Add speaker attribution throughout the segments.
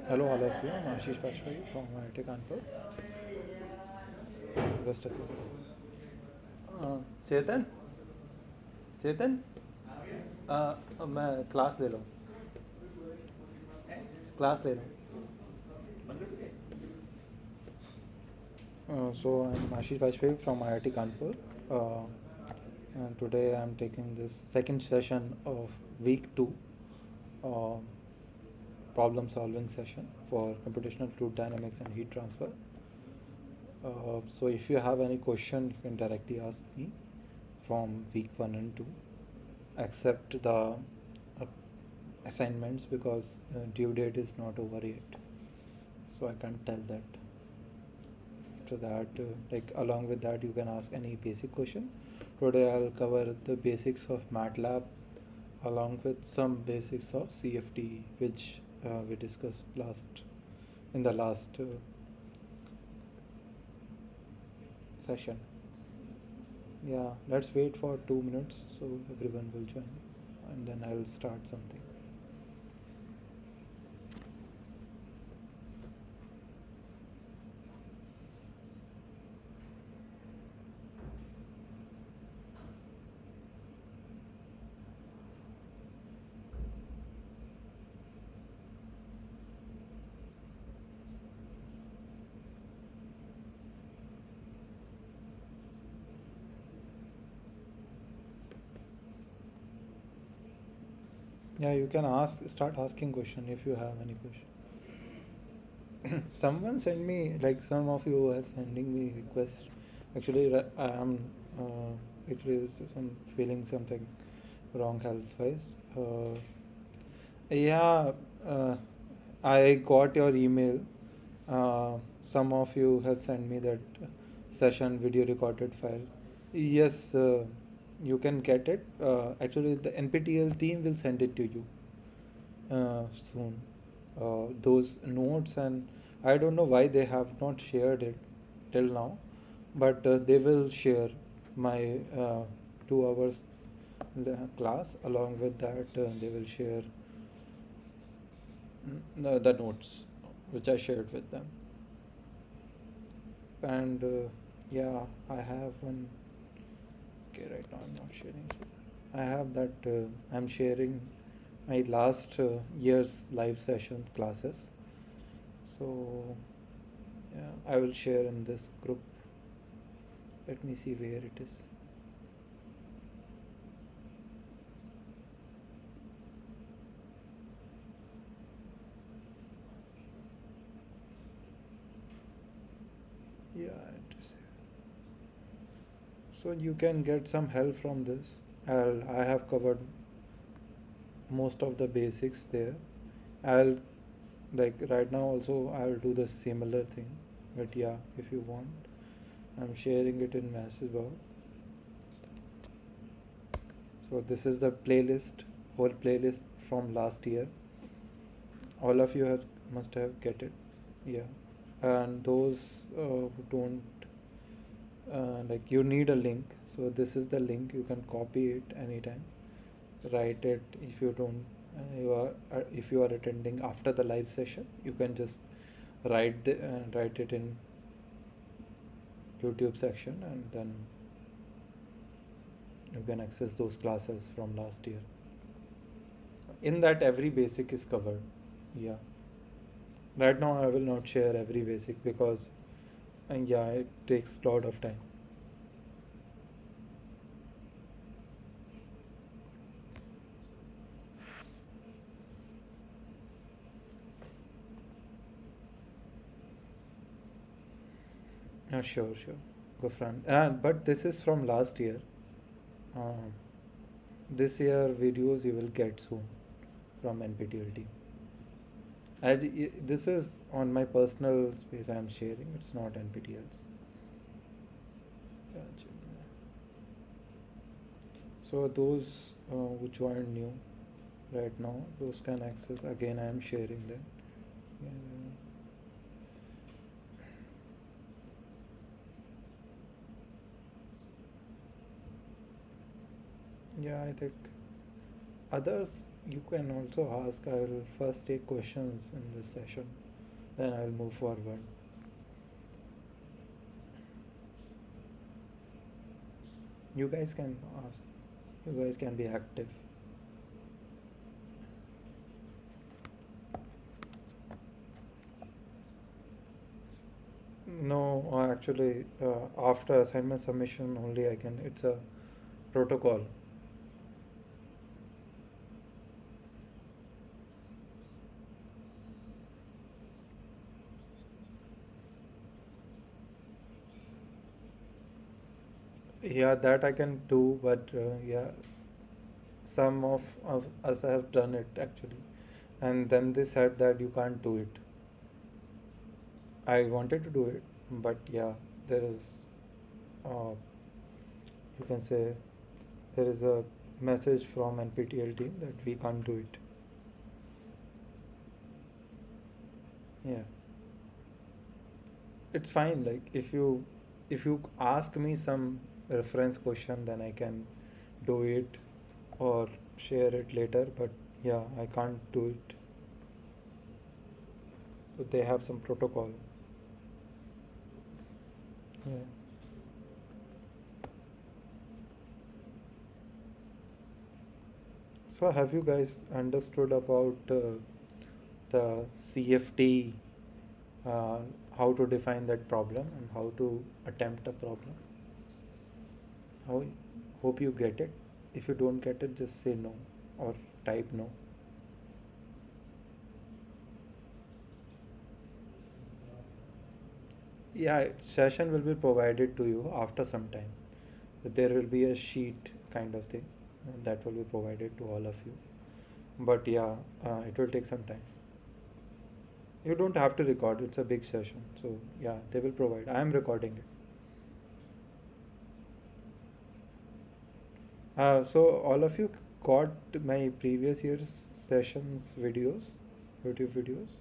Speaker 1: Hello, all of you. I'm Ashish Pachwai from IIT Kanpur. Just a second. चेतन चेतन मैं class ले रहा हूँ class ले रहा हूँ So I'm Ashish Pachwai from IIT Kanpur. And today I'm taking this second session of week 2 uh, problem solving session for computational fluid dynamics and heat transfer. So if you have any question, you can directly ask me from week 1 and 2, except the assignments because due date is not over yet. So I can't tell that. After that, like along with that, you can ask any basic question. Today I'll cover the basics of MATLAB along with some basics of CFD, which we discussed in the last session. Yeah, let's wait for 2 minutes so everyone will join, and then I'll start something. Yeah, you can start asking question if you have any question. Someone sent me, like some of you are sending me requests. Actually, I am actually some feeling something wrong health wise. Yeah, I got your email. Some of you have sent me that session video recorded file. Yes, you can get it. Actually, the NPTEL team will send it to you soon. Those notes, and I don't know why they have not shared it till now, but they will share my 2 hours class. Along with that, they will share the notes which I shared with them. And yeah, I have one. Okay, right now I'm not sharing. I have that I'm sharing my last year's live session classes. So yeah, I will share in this group. Let me see where it is. Yeah, it is. So you can get some help from this. I have covered most of the basics there. I'll like right now also I'll do the similar thing, but yeah, if you want, I'm sharing it in message box. So this is the playlist, whole playlist from last year. All of you have must have get it, yeah. And those who don't, like you need a link. So this is the link. You can copy it anytime. Write it if you don't. If you are attending after the live session, you can just write it in YouTube section, and then you can access those classes from last year. In that, every basic is covered. Yeah. Right now, I will not share every basic because, yeah, it takes a lot of time. Sure, sure. Go front. But this is from last year. Um, this year videos you will get soon from NPTEL team. This is on my personal space I am sharing. It's not NPTEL's. Gotcha. So those who joined new right now, those can access. Again, I am sharing them. Yeah, I think Others you can also ask. I will first take questions in this session, then I'll move forward. You guys can ask. You guys can be active. No, actually, after assignment submission only I can. It's a protocol. Yeah, that I can do, but yeah, some of us have done it actually, and then they said that you can't do it. I wanted to do it, but yeah, there is, you can say, there is a message from NPTEL team that we can't do it. Yeah, it's fine. Like if you ask me some reference question, then I can do it or share it later. But yeah, I can't do it. They have some protocol. Yeah. So have you guys understood about the CFT, uh, how to define that problem and how to attempt a problem? How hope you get it. If you don't get it, just say no or type no. Yeah, session will be provided to you after some time. There will be a sheet kind of thing that will be provided to all of you. But yeah, it will take some time. You don't have to record. It's a big session. So yeah, they will provide. I am recording it. So all of you got my previous year's sessions videos, YouTube videos.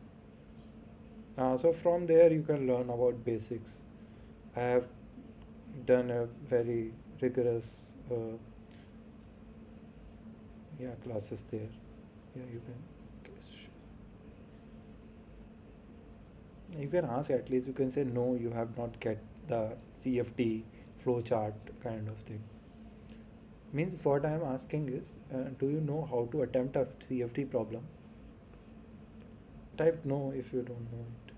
Speaker 1: So from there you can learn about basics. I have done a very rigorous yeah classes there. Yeah, you can ask, at least you can say no, you have not get the CFT flow chart kind of thing. Means what I am asking is, do you know how to attempt a CFT problem? Type no if you don't know it.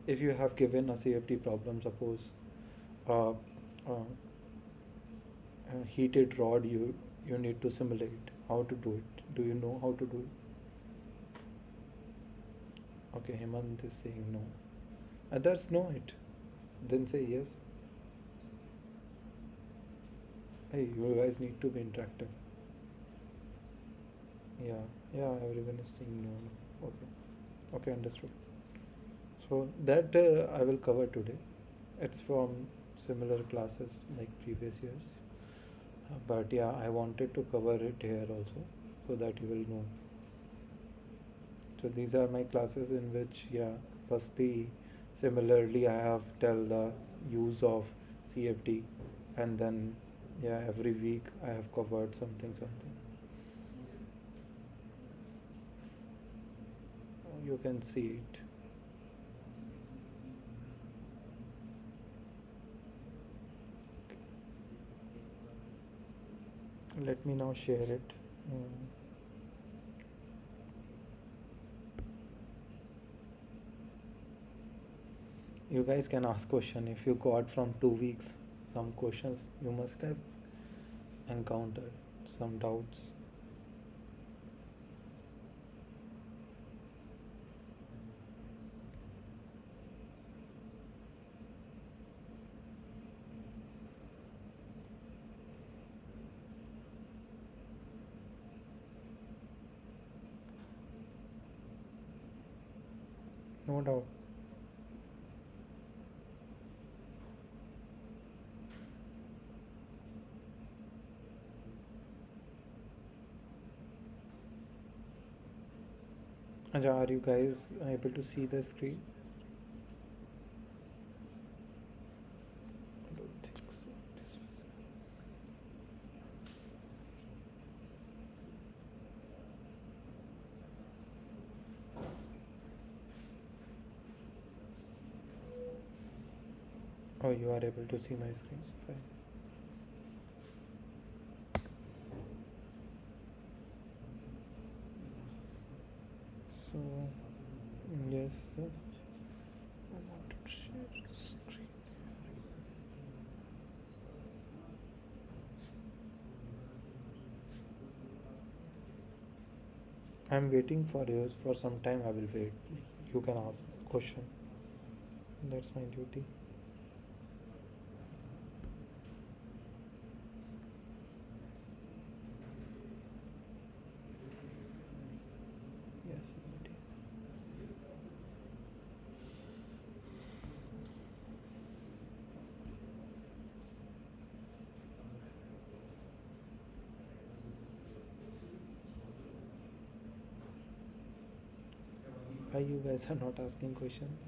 Speaker 1: If you have given a CFT problem, suppose uh, uh, a heated rod you need to simulate, how to do it? Do you know how to do it? Okay, Hemant is saying no. Others know it. Then say yes. Hey, you guys need to be interactive. Yeah, yeah, everyone is saying no. No. Okay, okay, understood. So that I will cover today. It's from similar classes like previous years. But yeah, I wanted to cover it here also so that you will know. So these are my classes in which, yeah, first P similarly I have tell the use of CFD, and then yeah, every week I have covered something. You can see it. Let me now share it. Mm. You guys can ask question if you got from 2 weeks. Some questions you must have encountered, some doubts. No doubt. Aja, are you guys able to see the screen? I don't think so. This was Oh, you are able to see my screen. Fine. So, yes, I wanted to share screen. I'm waiting for you for some time. I will wait. You can ask question. That's my duty. Yes, it is. Why you guys are not asking questions?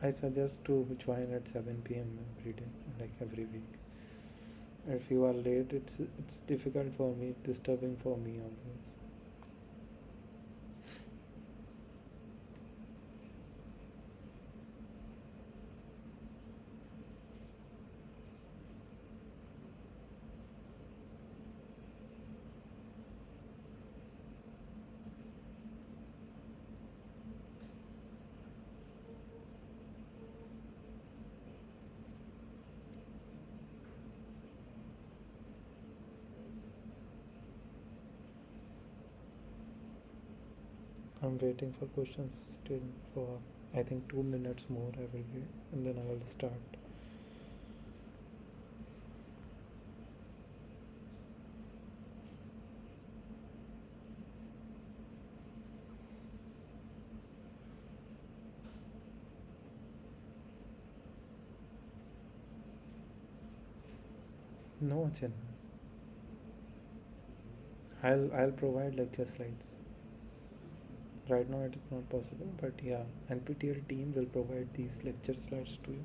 Speaker 1: I suggest to join at 7 p.m. every day, like every week. If you are late, it's difficult for me, disturbing for me always. I'm waiting for questions still for I think 2 minutes more. I will wait and then I will start. No, Chin. I'll provide lecture slides. Right now it is not possible, but yeah, NPTEL team will provide these lecture slides to you.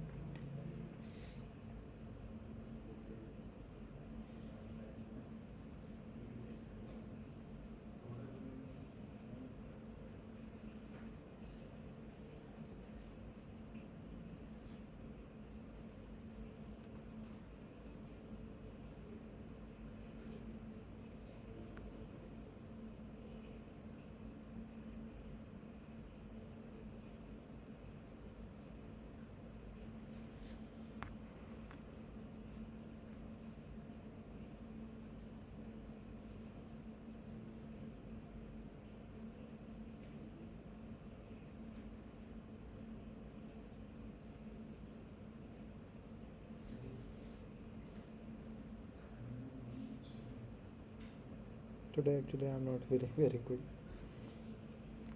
Speaker 1: Today actually I'm not feeling very good.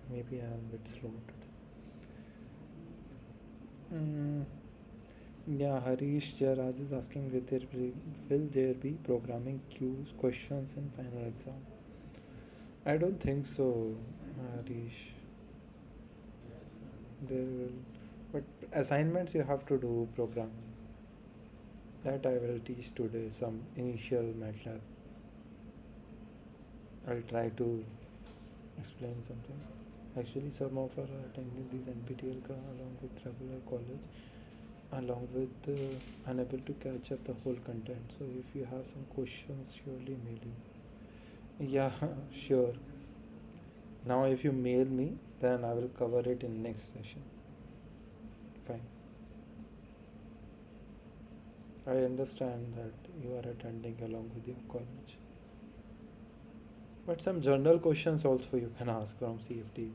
Speaker 1: Maybe I'm a bit slow today. Yeah, Harish Jairaj is asking will there be programming cues questions in final exam? I don't think so, Harish. There will, but assignments you have to do programming. That I will teach today. Some initial MATLAB. I'll try to explain something. Actually, some of our are attending these NPTEL along with regular college, along with unable to catch up the whole content. So if you have some questions, surely mail you. Yeah, sure. Now if you mail me, then I will cover it in next session. Fine. I understand that you are attending along with your college. But some general questions also you can ask from CFD.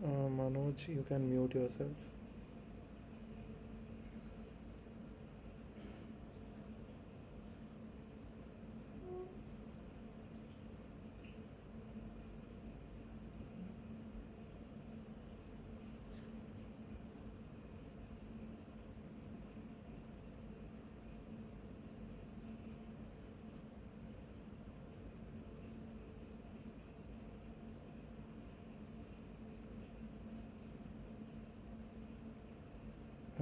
Speaker 1: Manoj, you can mute yourself.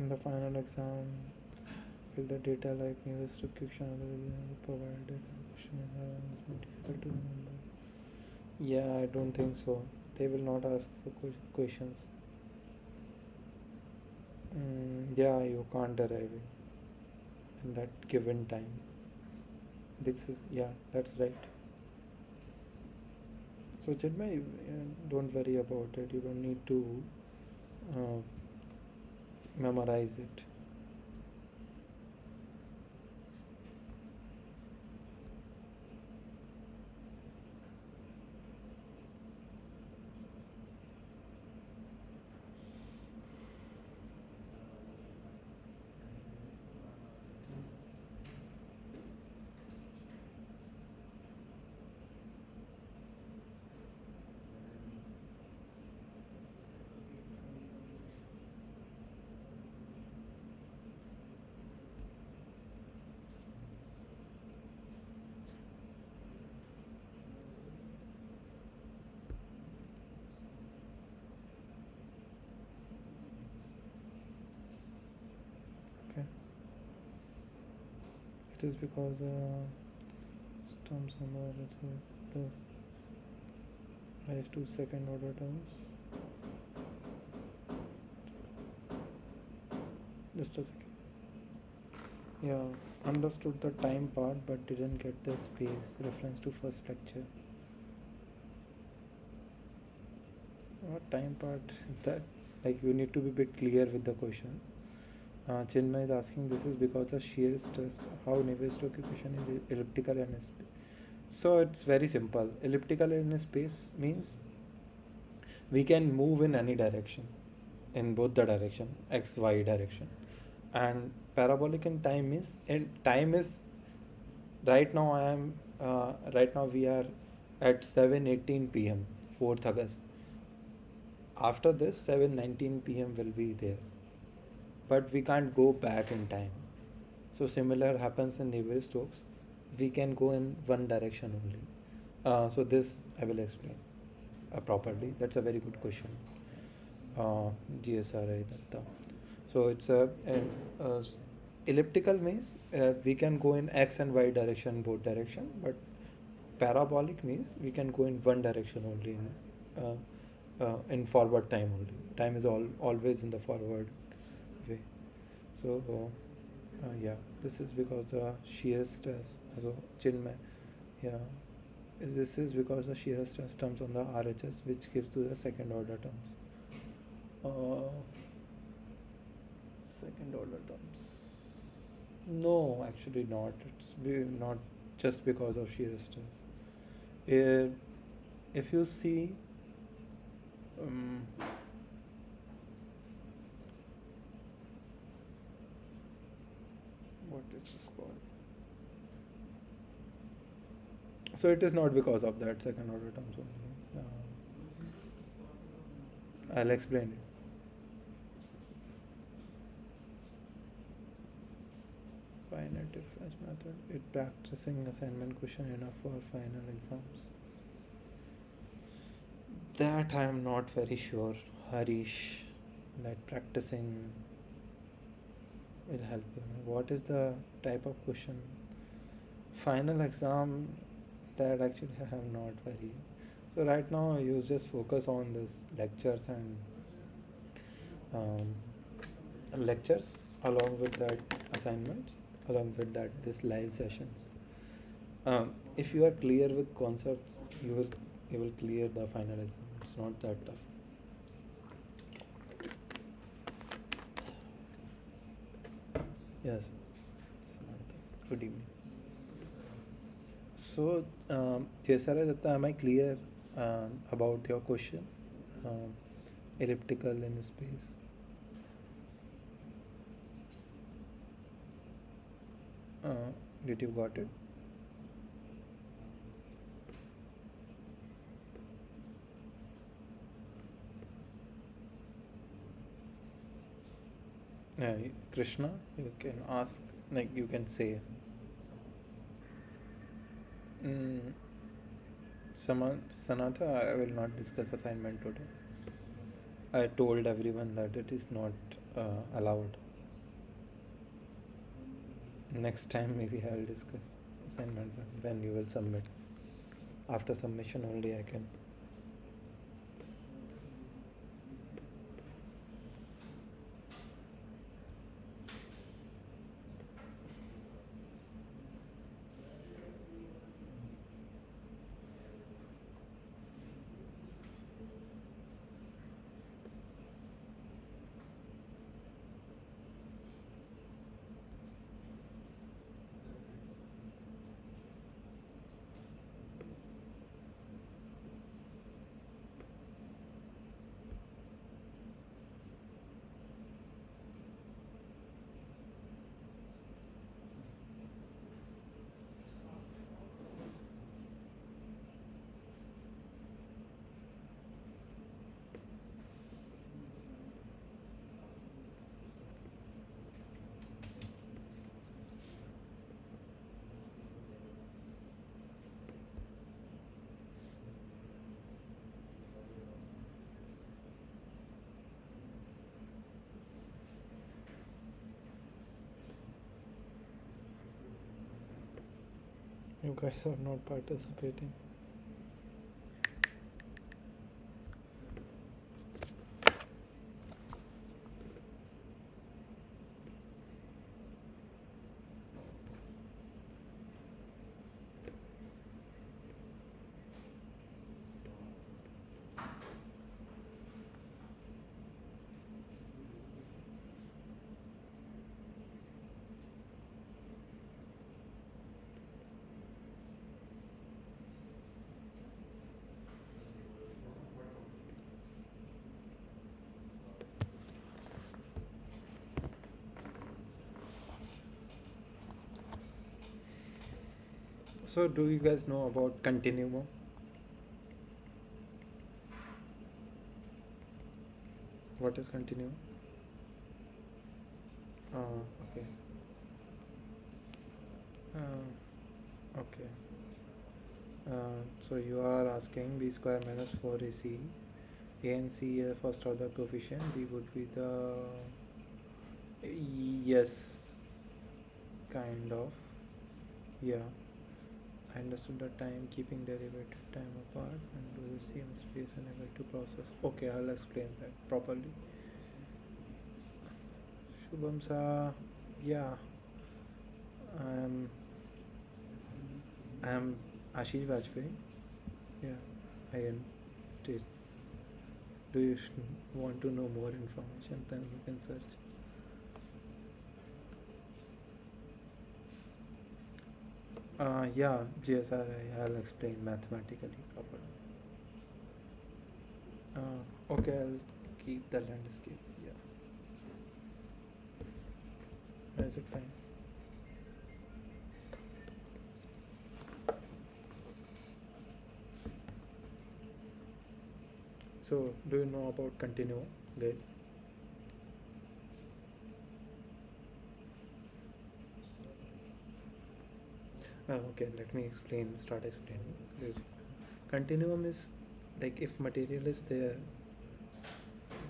Speaker 1: In the final exam, will the data like nearest to question other provided question is difficult to remember? Yeah, I don't think so. They will not ask the questions. Yeah, you can't arrive it in that given time. This is, yeah, that's right. So Chinmay, don't worry about it. You don't need to uh, memorize it. Okay. It is because terms on the result thus rise to second order terms. Just a second. Yeah, understood the time part but didn't get the space. Reference to first lecture. What time part? That, like, you need to be a bit clear with the questions. Chinmay is asking, this is because of shear stress. How Navier-Stokes equation is elliptical in space. So it's very simple. Elliptical in space means we can move in any direction, in both the direction, x y direction. And parabolic in time means, in time is, right now we are at 7:18 p.m. 4th August. After this 7:19 p.m. will be there, but we can't go back in time. So similar happens in Navier-Stokes. We can go in one direction only. So this I will explain properly. That's a very good question. GSRI Datta. So it's a elliptical means we can go in x and y direction, both direction, but parabolic means we can go in one direction only, in forward time only. Time is always in the forward way. So yeah, this is because shear stress. So Chinmay, yeah, this is because the shear stress terms on the RHS which gives to the second order terms. Uh, Second order terms. No, actually not. Not just because of shear stress. Uh, if you see, um, what is this called? So it is not because of that second order terms only. I'll explain it. Finite difference method. It practicing assignment question enough for final exams. That I am not very sure, Harish. That practicing will help you. What is the type of question? Final exam, that actually I am not very. So right now you just focus on this um, lectures along with that assignments, along with that this live sessions. If you are clear with concepts, you will clear the final exam. It's not that tough. Yes, Samantha. Good evening. So, Jesara Datta, am I clear about your question? Um, Elliptical in space. Did you got it? Krishna, you can ask, like you can say. Mm, Sanatha, I will not discuss assignment today. I told everyone that it is not allowed. Next time maybe I will discuss assignment when you will submit. After submission only I can. You guys are not participating. So do you guys know about continuum? What is continuum? Okay. Okay. So you are asking b square minus 4ac, a and c first order coefficient, b would be the, yes, kind of, yeah. I understood the time keeping derivative time apart and do the same space and able to process. Okay, I'll explain that properly. Shubham sa, yeah, I'm I'm Ashish Vajpayee. Yeah, I am. Did do you want to know more information? Then you can search. Yeah, GSR I'll explain mathematically properly. Okay, I'll keep the landscape. Yeah, is it fine? So, do you know about continuum, guys? Okay, let me explain. Start explaining. Good. Continuum is like if material is there,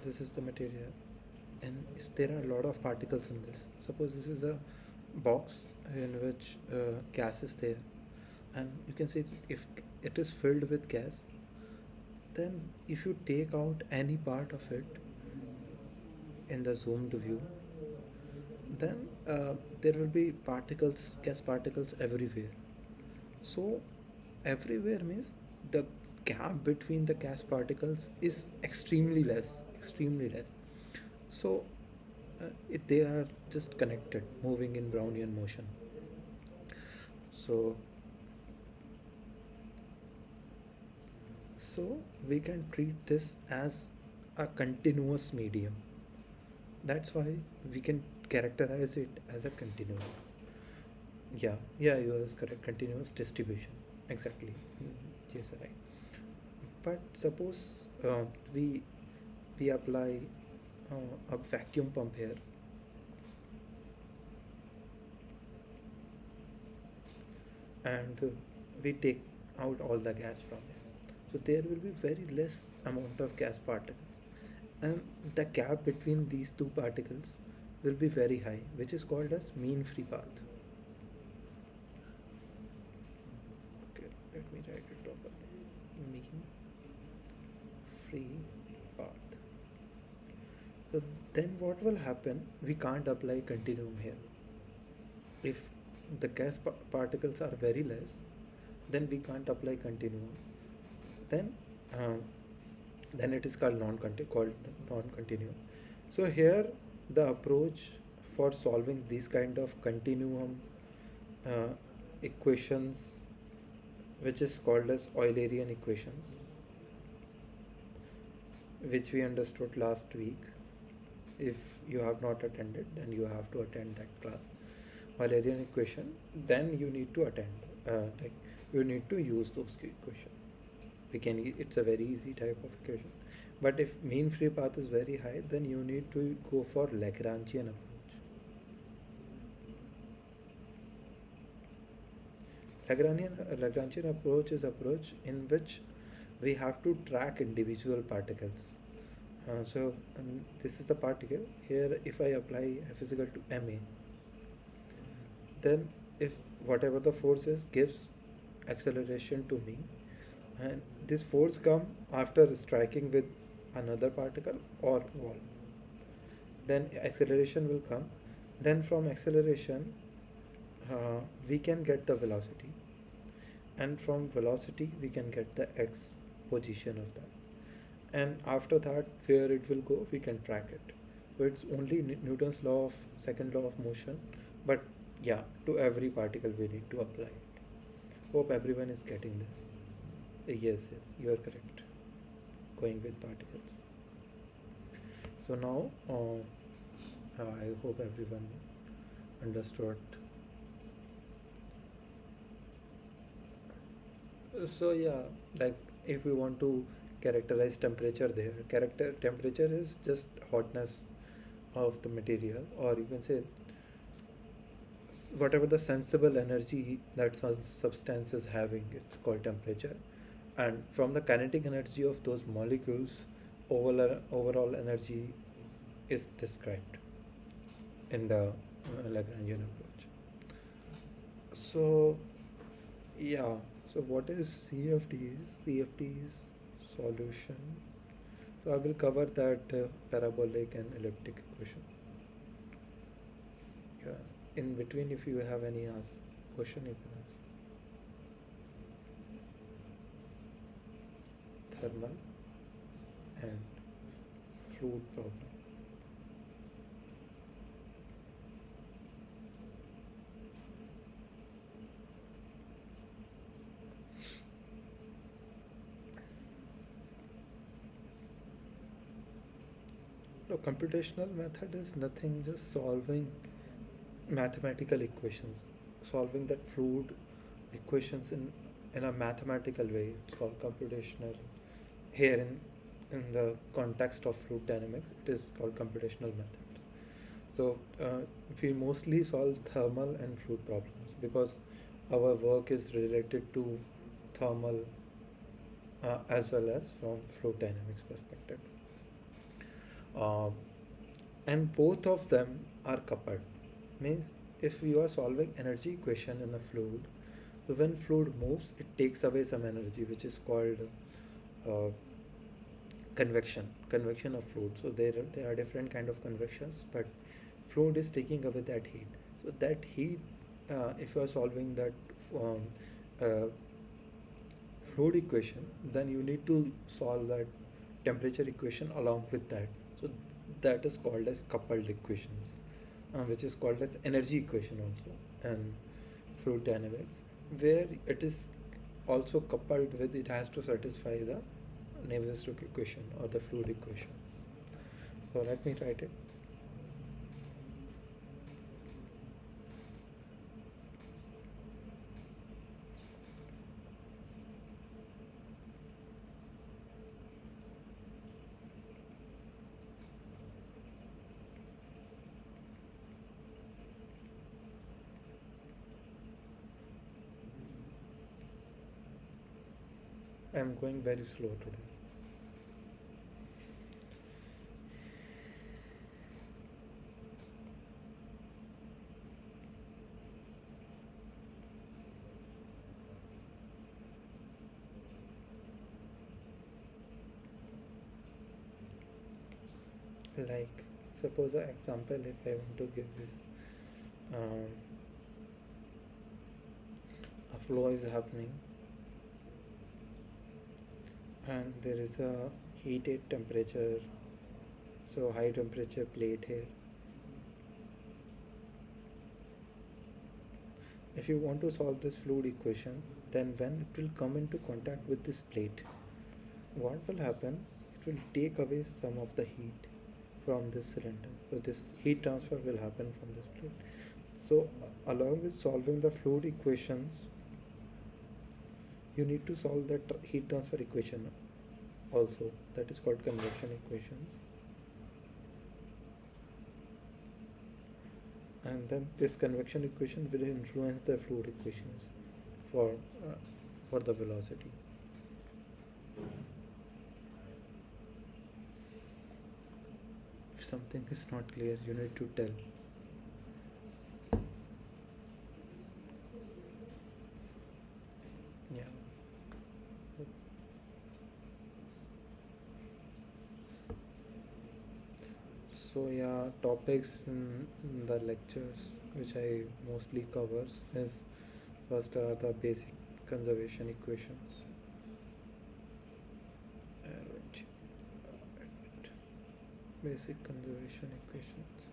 Speaker 1: this is the material, and if there are a lot of particles in this, suppose this is a box in which gas is there, and you can see if it is filled with gas, then if you take out any part of it in the zoomed view, then there will be particles, gas particles everywhere. So everywhere means the gap between the gas particles is extremely less. So they are just connected, moving in Brownian motion. So we can treat this as a continuous medium. That's why we can characterize it as a continuum. Yeah, you are correct. Continuous distribution. Exactly. Yes, right. But suppose we apply a vacuum pump here, and we take out all the gas from it. So there will be very less amount of gas particles, and the gap between these two particles will be very high, which is called as mean free path. free path. So then what will happen? We can't apply continuum here. If the gas particles are very less, then we can't apply continuum. Then uh, then it is called non-continuum. So here the approach for solving these kind of continuum uh, equations, which is called as Eulerian equations, which we understood last week. If you have not attended, then you have to attend that class. Eulerian equation, then you need to attend, like you need to use those equations. It's a very easy type of equation, but if mean free path is very high, then you need to go for Lagrangian approach. Lagrangian approach is approach in which we have to track individual particles. This is the particle here. If I apply F is equal to ma, then if whatever the force is gives acceleration to me, and this force come after striking with another particle or wall, then acceleration will come. Then from acceleration we can get the velocity, and from velocity we can get the x position of that, and after that where it will go we can track it. So it's only Newton's law of second law of motion, but yeah, to every particle we need to apply it. Hope everyone is getting this. Yes, you are correct, going with particles. So now I hope everyone understood. So yeah, like if we want to characterize temperature there, character temperature is just hotness of the material, or you can say whatever the sensible energy that substance is having, it's called temperature. And from the kinetic energy of those molecules, overall energy is described in the Lagrangian approach. So yeah, so what is CFT is? CFT is solution. So I will cover that parabolic and elliptic equation. Yeah. In between, if you have any question, you can ask. Thermal and fluid problem. No, computational method is nothing, just solving mathematical equations, solving that fluid equations in a mathematical way. It's called computational. Here in the context of fluid dynamics, it is called computational methods. So we mostly solve thermal and fluid problems because our work is related to thermal as well as from fluid dynamics perspective. Uh, and both of them are coupled. Means if you are solving energy equation in a fluid, so when fluid moves, it takes away some energy, which is called uh, convection of fluid. So there are different kind of convections, but fluid is taking away that heat. So that heat, if you are solving that um, uh, fluid equation, then you need to solve that temperature equation along with that. So that is called as coupled equations, which is called as energy equation also, and fluid dynamics, where it is also coupled with, it has to satisfy the Navier-Stokes equation or the fluid equations. So let me write it. I am going very slow today. Like, suppose an example, if I want to give this, um, a flow is happening and there is a heated temperature, so high temperature plate here. If you want to solve this fluid equation, then when it will come into contact with this plate, what will happen? It will take away some of the heat from this cylinder. So this heat transfer will happen from this plate. So along with solving the fluid equations, you need to solve the heat transfer equation also, that is called convection equations. And then this convection equation will influence the fluid equations for uh, for the velocity. If something is not clear, you need to tell. Yeah. So yeah, topics in the lectures which I mostly covers is first are the basic conservation equations. Basic conservation equations,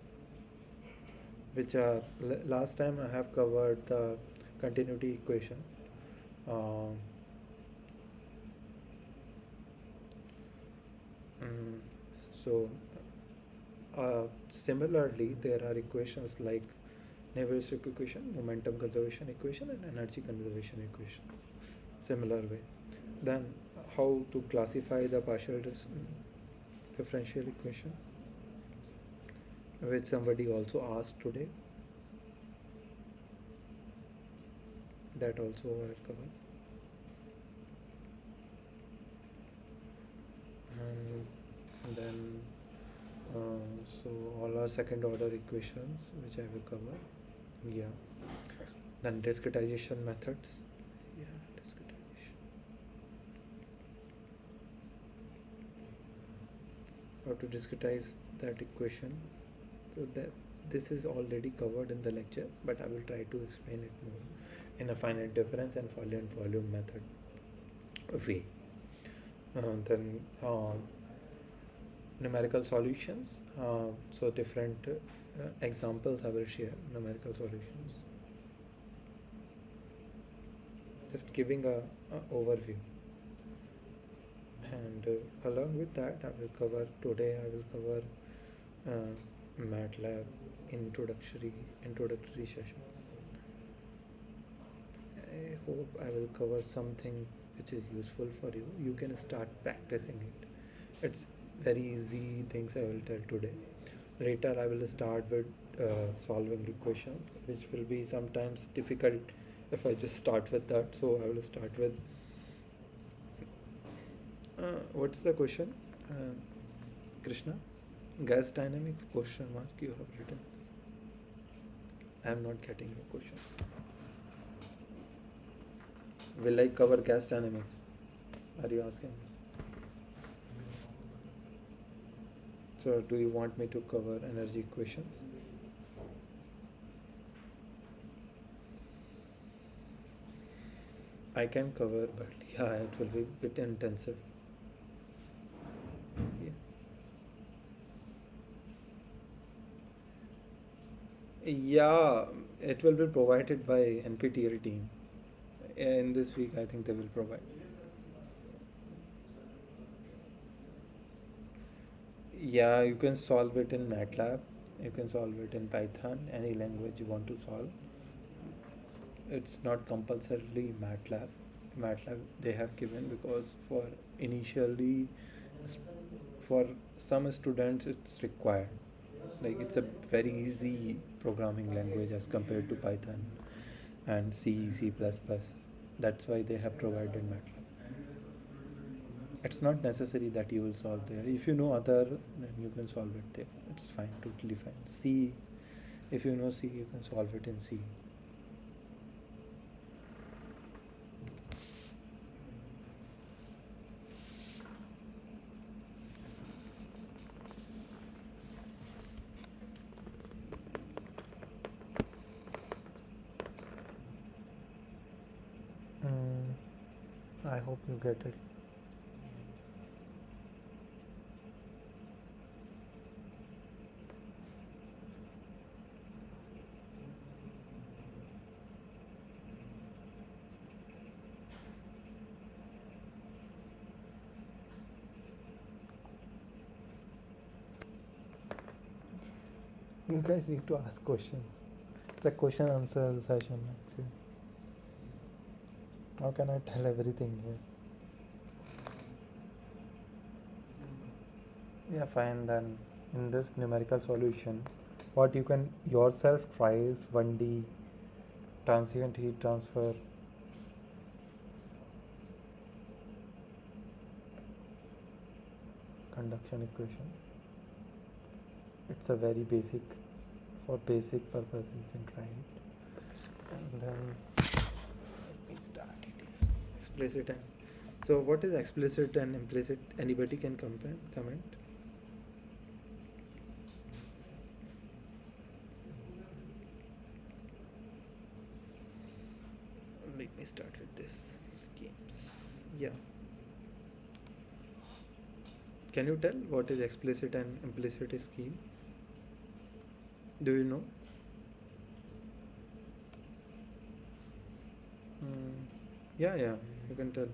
Speaker 1: which are last time I have covered the continuity equation. Um, mm, so similarly, there are equations like Navier-Stokes equation, momentum conservation equation, and energy conservation equations. Similar way. Then how to classify the partial differential equation, which somebody also asked today. That also I'll cover. And then so all our second order equations which I will cover. Yeah. Then discretization methods. Yeah, discretization. How to discretize that equation. So that this is already covered in the lecture, but I will try to explain it more in a finite difference and volume method way. Then numerical solutions. So different examples I will share, numerical solutions. Just giving a overview. And along with that, I will cover today. I will cover MATLAB introductory session. I hope I will cover something which is useful for you. You can start practicing it. It's very easy things I will tell today. Later I will start with solving equations, which will be sometimes difficult if I just start with that. So I will start with what's the question, Krishna? Gas dynamics question mark you have written. I am not getting your question. Will I cover gas dynamics? Are you asking me? So do you want me to cover energy equations? I can cover, but yeah, it will be a bit intensive. Yeah, it will be provided by NPTEL team. In this week, I think they will provide. Yeah, you can solve it in MATLAB. You can solve it in Python, any language you want to solve. It's not compulsorily MATLAB. MATLAB they have given because for initially, for some students it's required. Like it's a very easy programming language as compared to Python and C, C++. That's why they have provided MATLAB. It's not necessary that you will solve there. If you know other, then you can solve it there. It's fine, totally fine. C, if you know C, you can solve it in C. hope you get it. You guys need to ask questions. It's a question answer session. Actually. How can I tell everything here? Yeah, fine then. In this numerical solution, what you can yourself try is 1D transient heat transfer, conduction equation. It's a very basic, for basic purpose you can try it. And then let me start it. Explicit and so what is explicit and implicit? Anybody can comment. Let me start with this schemes. Yeah. Can you tell what is explicit and implicit scheme? Do you know? Yeah, you can tell.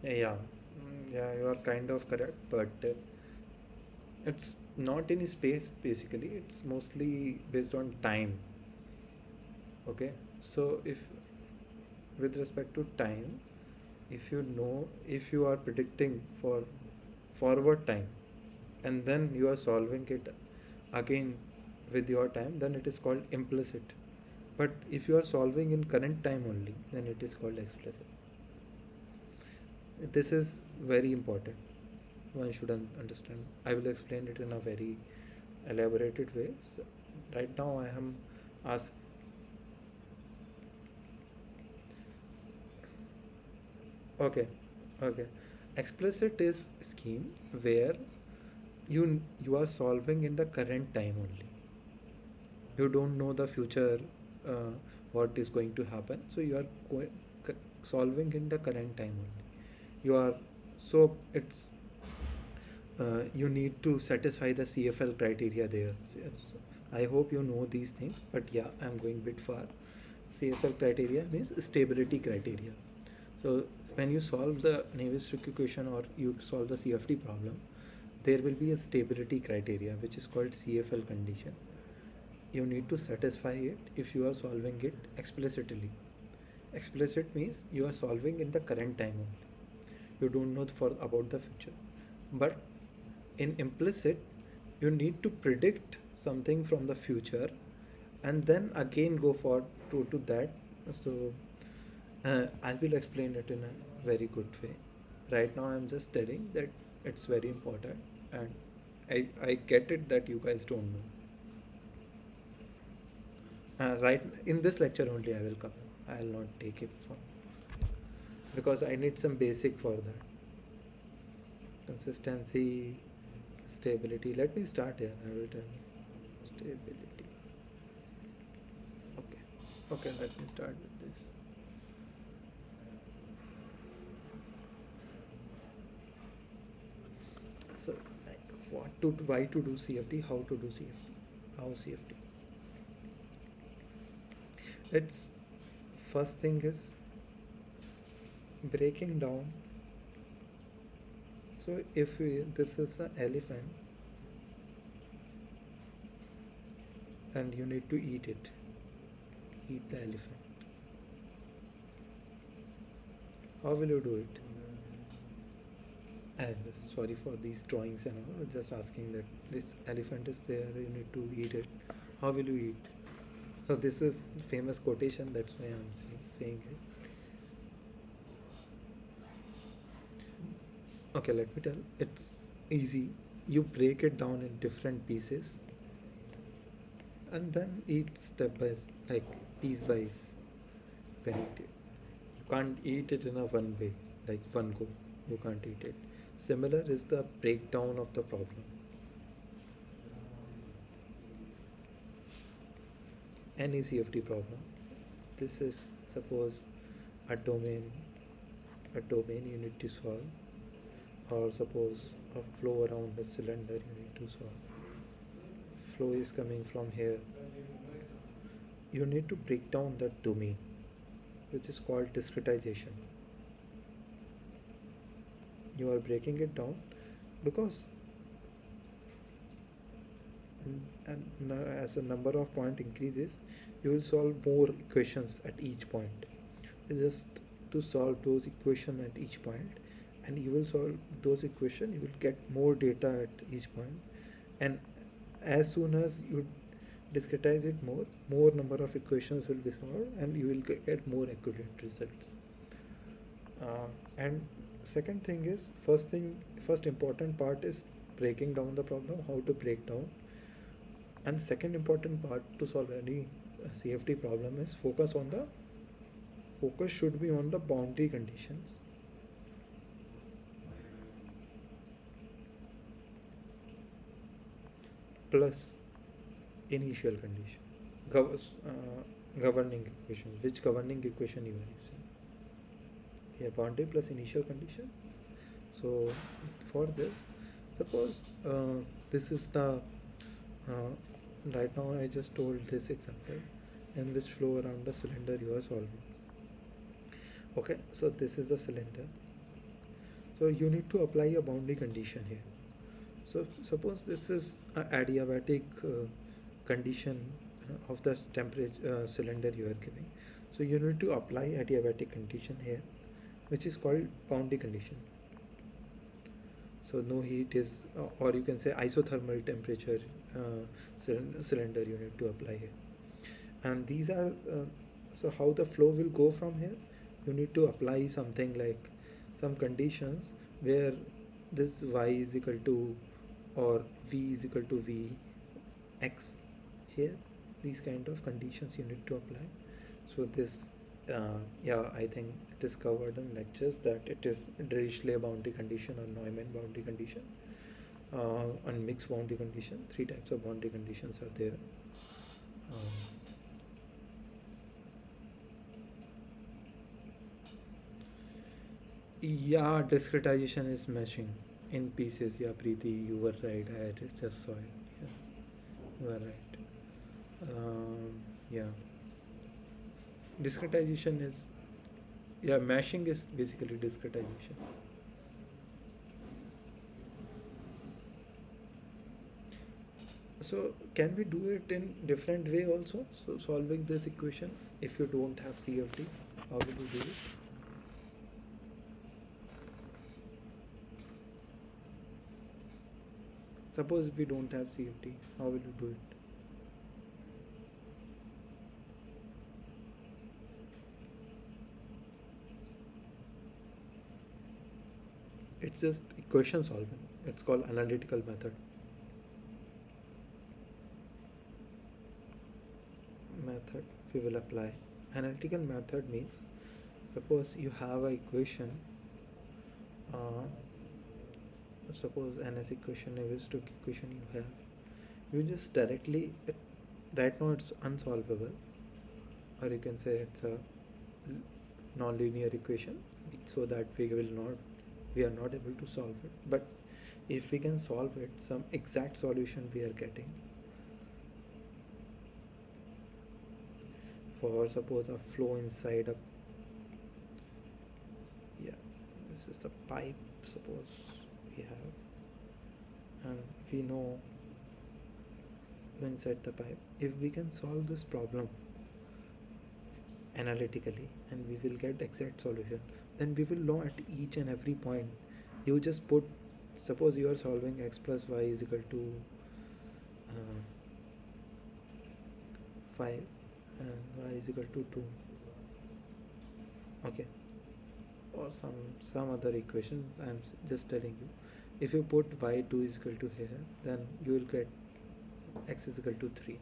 Speaker 1: Yeah, yeah, you are kind of correct, but it's not in space basically, it's mostly based on time. Okay, so if with respect to time, if you know, if you are predicting for forward time and then you are solving it again with your time, then it is called implicit. But if you are solving in current time only, then it is called explicit. This is very important. One should understand. I will explain it in a very elaborated way. So right now, I am asked. Okay, okay. Explicit is scheme where you are solving in the current time only. You don't know the future, uh, what is going to happen. So you are solving in the current time only. You are so it's you need to satisfy the CFL criteria there. So I hope you know these things, but yeah, I'm going a bit far. CFL criteria means stability criteria. So when you solve the Navier-Stokes equation or you solve the CFD problem, there will be a stability criteria which is called CFL condition. You need to satisfy it if you are solving it explicitly. Explicit means you are solving in the current time only. You don't know for about the future. But in implicit, you need to predict something from the future and then again go for to that. So I will explain it in a very good way. Right now, I'm just telling that it's very important, and I get it that you guys don't know. Right in this lecture only, I will cover. I'll not take it for because I need some basic for that. Consistency, stability. Let me start here. I will tell you. Stability. Okay. Okay, let me start with this. So, like, why to do CFD, how to do CFD, how CFD. It's first thing is breaking down. So, if this is an elephant and you need to eat it, eat the elephant. How will you do it? And sorry for these drawings and all. Just asking that this elephant is there. You need to eat it. How will you eat? So this is famous quotation. That's why I'm saying it. Okay, let me tell. It's easy. You break it down in different pieces. and then eat step by like piece by piece. You can eat it. You can't eat it in a one way, like one go. You can't eat it. Similar is the breakdown of the problem. Any CFD problem. This is suppose a domain, you need to solve, or suppose a flow around a cylinder you need to solve. Flow is coming from here. You need to break down that domain, which is called discretization. You are breaking it down because and as the number of point increases, you will solve more equations at each point. Just to solve those equation at each point, and you will solve those equation, you will get more data at each point, and as soon as you discretize it more number of equations will be solved, and you will get more accurate results. And second thing is, first important part is breaking down the problem, how to break down. And second important part to solve any CFD problem is focus should be on the boundary conditions. Plus initial conditions. Governing equation. Which governing equation you are using? Yeah, boundary plus initial condition. So for this, suppose this is the right now I just told this example in which flow around the cylinder you are solving. Okay, so this is the cylinder. So you need to apply a boundary condition here. So suppose this is an adiabatic condition of the temperature cylinder you are giving. So you need to apply adiabatic condition here, which is called boundary condition. So no heat is, or you can say isothermal temperature cylinder you need to apply here. And these are, so how the flow will go from here? You need to apply something like some conditions where this y is equal to or v is equal to v x here. These kind of conditions you need to apply. So this yeah, I think it is covered in lectures that it is Dirichlet boundary condition or Neumann boundary condition and mixed boundary condition. Three types of boundary conditions are there. Yeah, discretization is meshing in pieces. Yeah, Preeti, you were right. I just saw it. Yeah, you are right. Yeah, discretization is, yeah, meshing is basically discretization. So can we do it in different way also? So solving this equation, if you don't have CFD, how will you do it? Suppose we don't have CFD, how will you do it? It's just equation solving. It's called analytical method. Method we will apply. Analytical method means, suppose you have a equation. Suppose NS equation is to equation you have. You just directly, right now it's unsolvable, or you can say it's a non-linear equation, so that we are not able to solve it. But if we can solve it, some exact solution we are getting. For suppose a flow inside a, yeah, this is the pipe, suppose we have, and we know inside the pipe, if we can solve this problem analytically and we will get exact solution, then we will know at each and every point. You just put, suppose you are solving x plus y is equal to 5 and y is equal to 2, okay, or some other equation. I'm just telling you, if you put y2 is equal to here, then you will get x is equal to 3.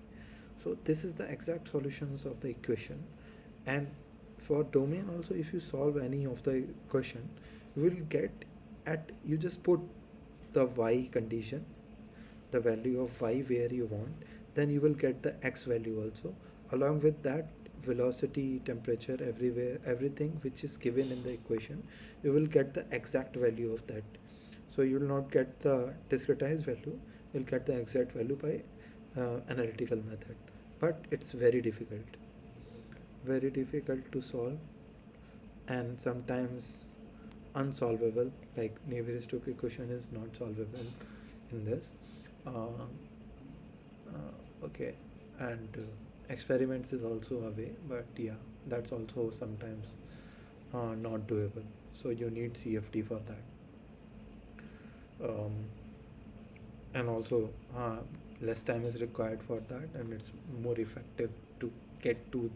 Speaker 1: So this is the exact solutions of the equation. And for domain also, if you solve any of the question, you will get at, you just put the y condition, the value of y where you want, then you will get the x value also. Along with that, velocity, temperature, everywhere, everything which is given in the equation, you will get the exact value of that. So you will not get the discretized value, you'll get the exact value by analytical method. But it's very difficult to solve, and sometimes unsolvable. Like Navier-Stokes equation is not solvable in this. Uh, okay, and experiments is also a way, but yeah, that's also sometimes not doable. So you need CFD for that. And also less time is required for that, and it's more effective to get to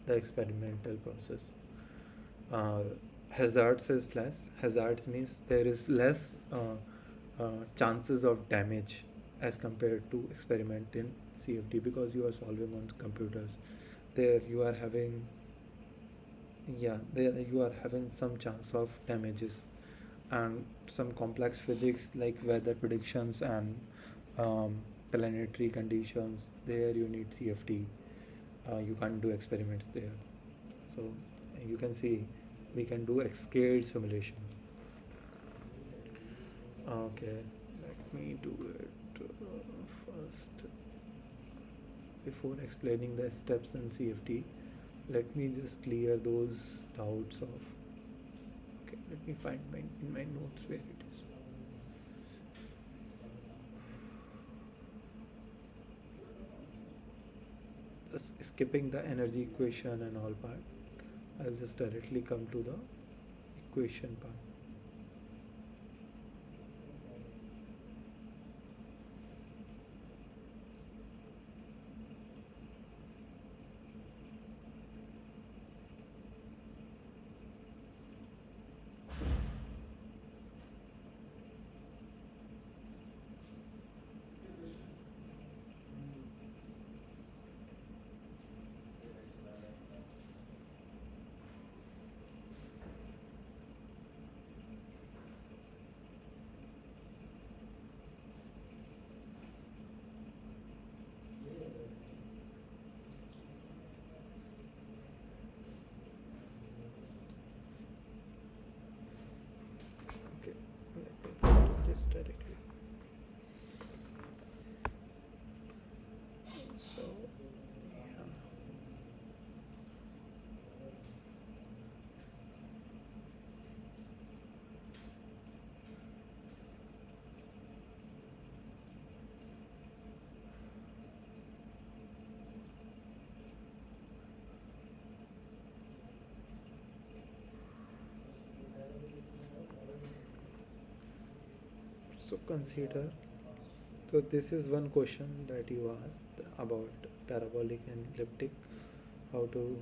Speaker 1: the experimental process. uh, Hazards is less. Hazards means there is less chances of damage as compared to experiment in CFD, because you are solving on computers. There you are having, yeah, there you are having some chance of damages, and some complex physics like weather predictions and planetary conditions, there you need CFD. You can't do experiments there. So you can see we can do scaled simulation. Okay, let me do it first. Before explaining the steps in CFD, let me just clear those doubts of. Okay, let me find my in my notes where it is. Just skipping the energy equation and all part, I'll just directly come to the equation part. Okay, let me go to this directly. So, yeah. So consider. So this is one question that you asked about parabolic and elliptic, how to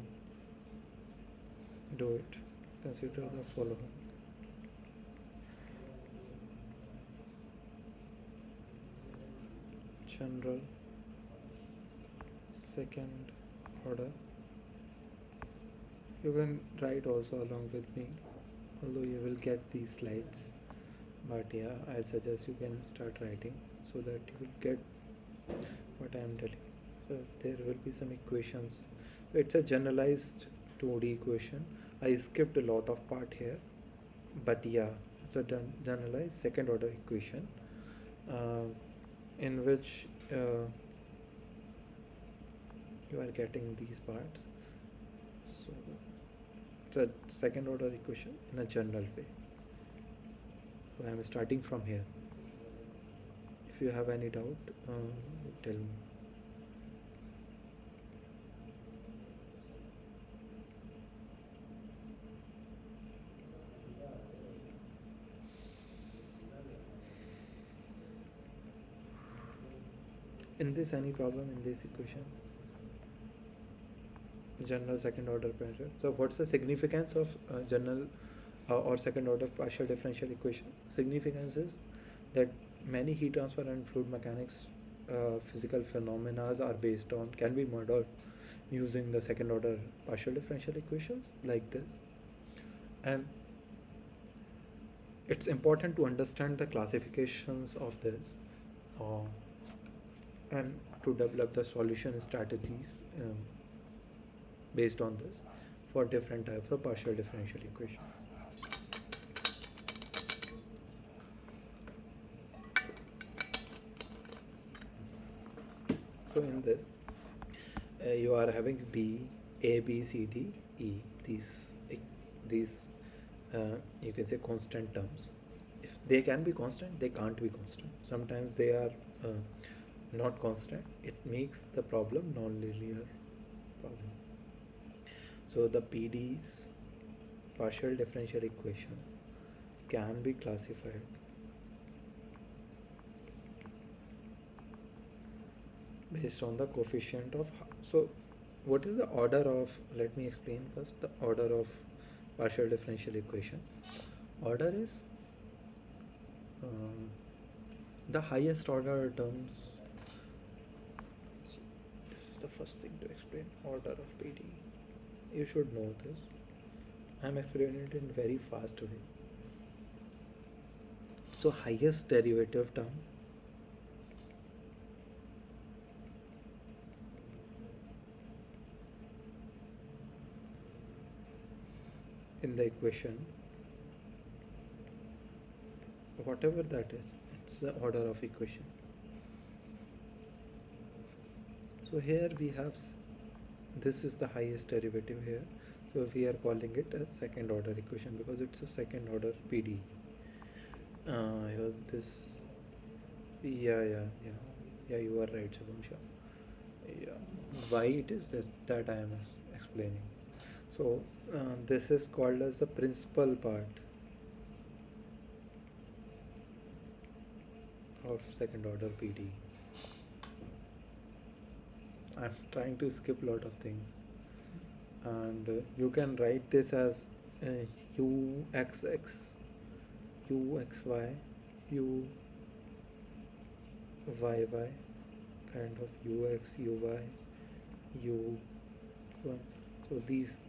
Speaker 1: do it. Consider the following. General second order. You can write also along with me, although you will get these slides. But yeah, I suggest you can start writing so that you will get what I am telling. So there will be some equations. It's a generalized 2D equation. I skipped a lot of part here, but yeah, it's a generalized second order equation, uh, in which you are getting these parts. So it's a second order equation in a general way. So I am starting from here. If you have any doubt, tell me. In this, any problem in this equation? General second order pressure. So what's the significance of general or second order partial differential equations? Significance is that many heat transfer and fluid mechanics physical phenomena are based on can be modeled using the second order partial differential equations like this. And it's important to understand the classifications of this uh, and to develop the solution strategies based on this for different types of partial differential equations. So in this, you are having B, A, B, C, D, E. These you can say constant terms. If they can be constant, they can't be constant. Sometimes they are not constant. It makes the problem non-linear problem. So the PD's partial differential equations can be classified based on the coefficient of. So what is the order of, let me explain first the order of partial differential equation. Order is the highest order terms. So this is the first thing to explain, order of PD. You should know this. I'm explaining it in very fast way. So highest derivative term in the equation, whatever that is, it's the order of equation. So here we have this is the highest derivative here, so we are calling it a second order equation because it's a second order PD. This, yeah, you are right, Shabam Shah. Yeah, why it is this, that I am explaining. So this is called as the principal part of second order PD. I'm trying to skip a lot of things, and you can write this as uxx, uxy, uyy, kind of ux, uy, u1. So these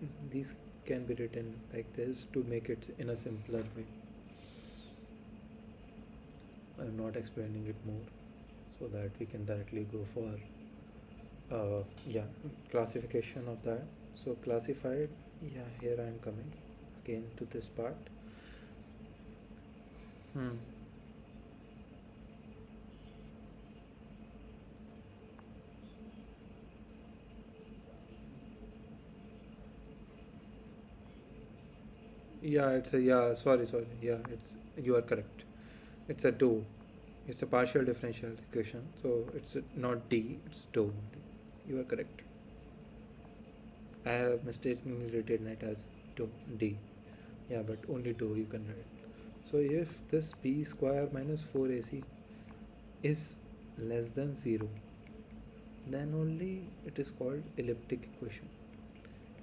Speaker 1: can be written like this to make it in a simpler way. I'm not explaining it more so that we can directly go for classification of that. So classified, here I am coming again to this part. Yeah, it's a, sorry, yeah, it's, you are correct, it's a do, it's a partial differential equation, so it's not D, it's do only. You are correct. I have mistakenly written it as do, D. Yeah, but only do you can write. So if this b square minus 4ac is less than 0, then only it is called elliptic equation.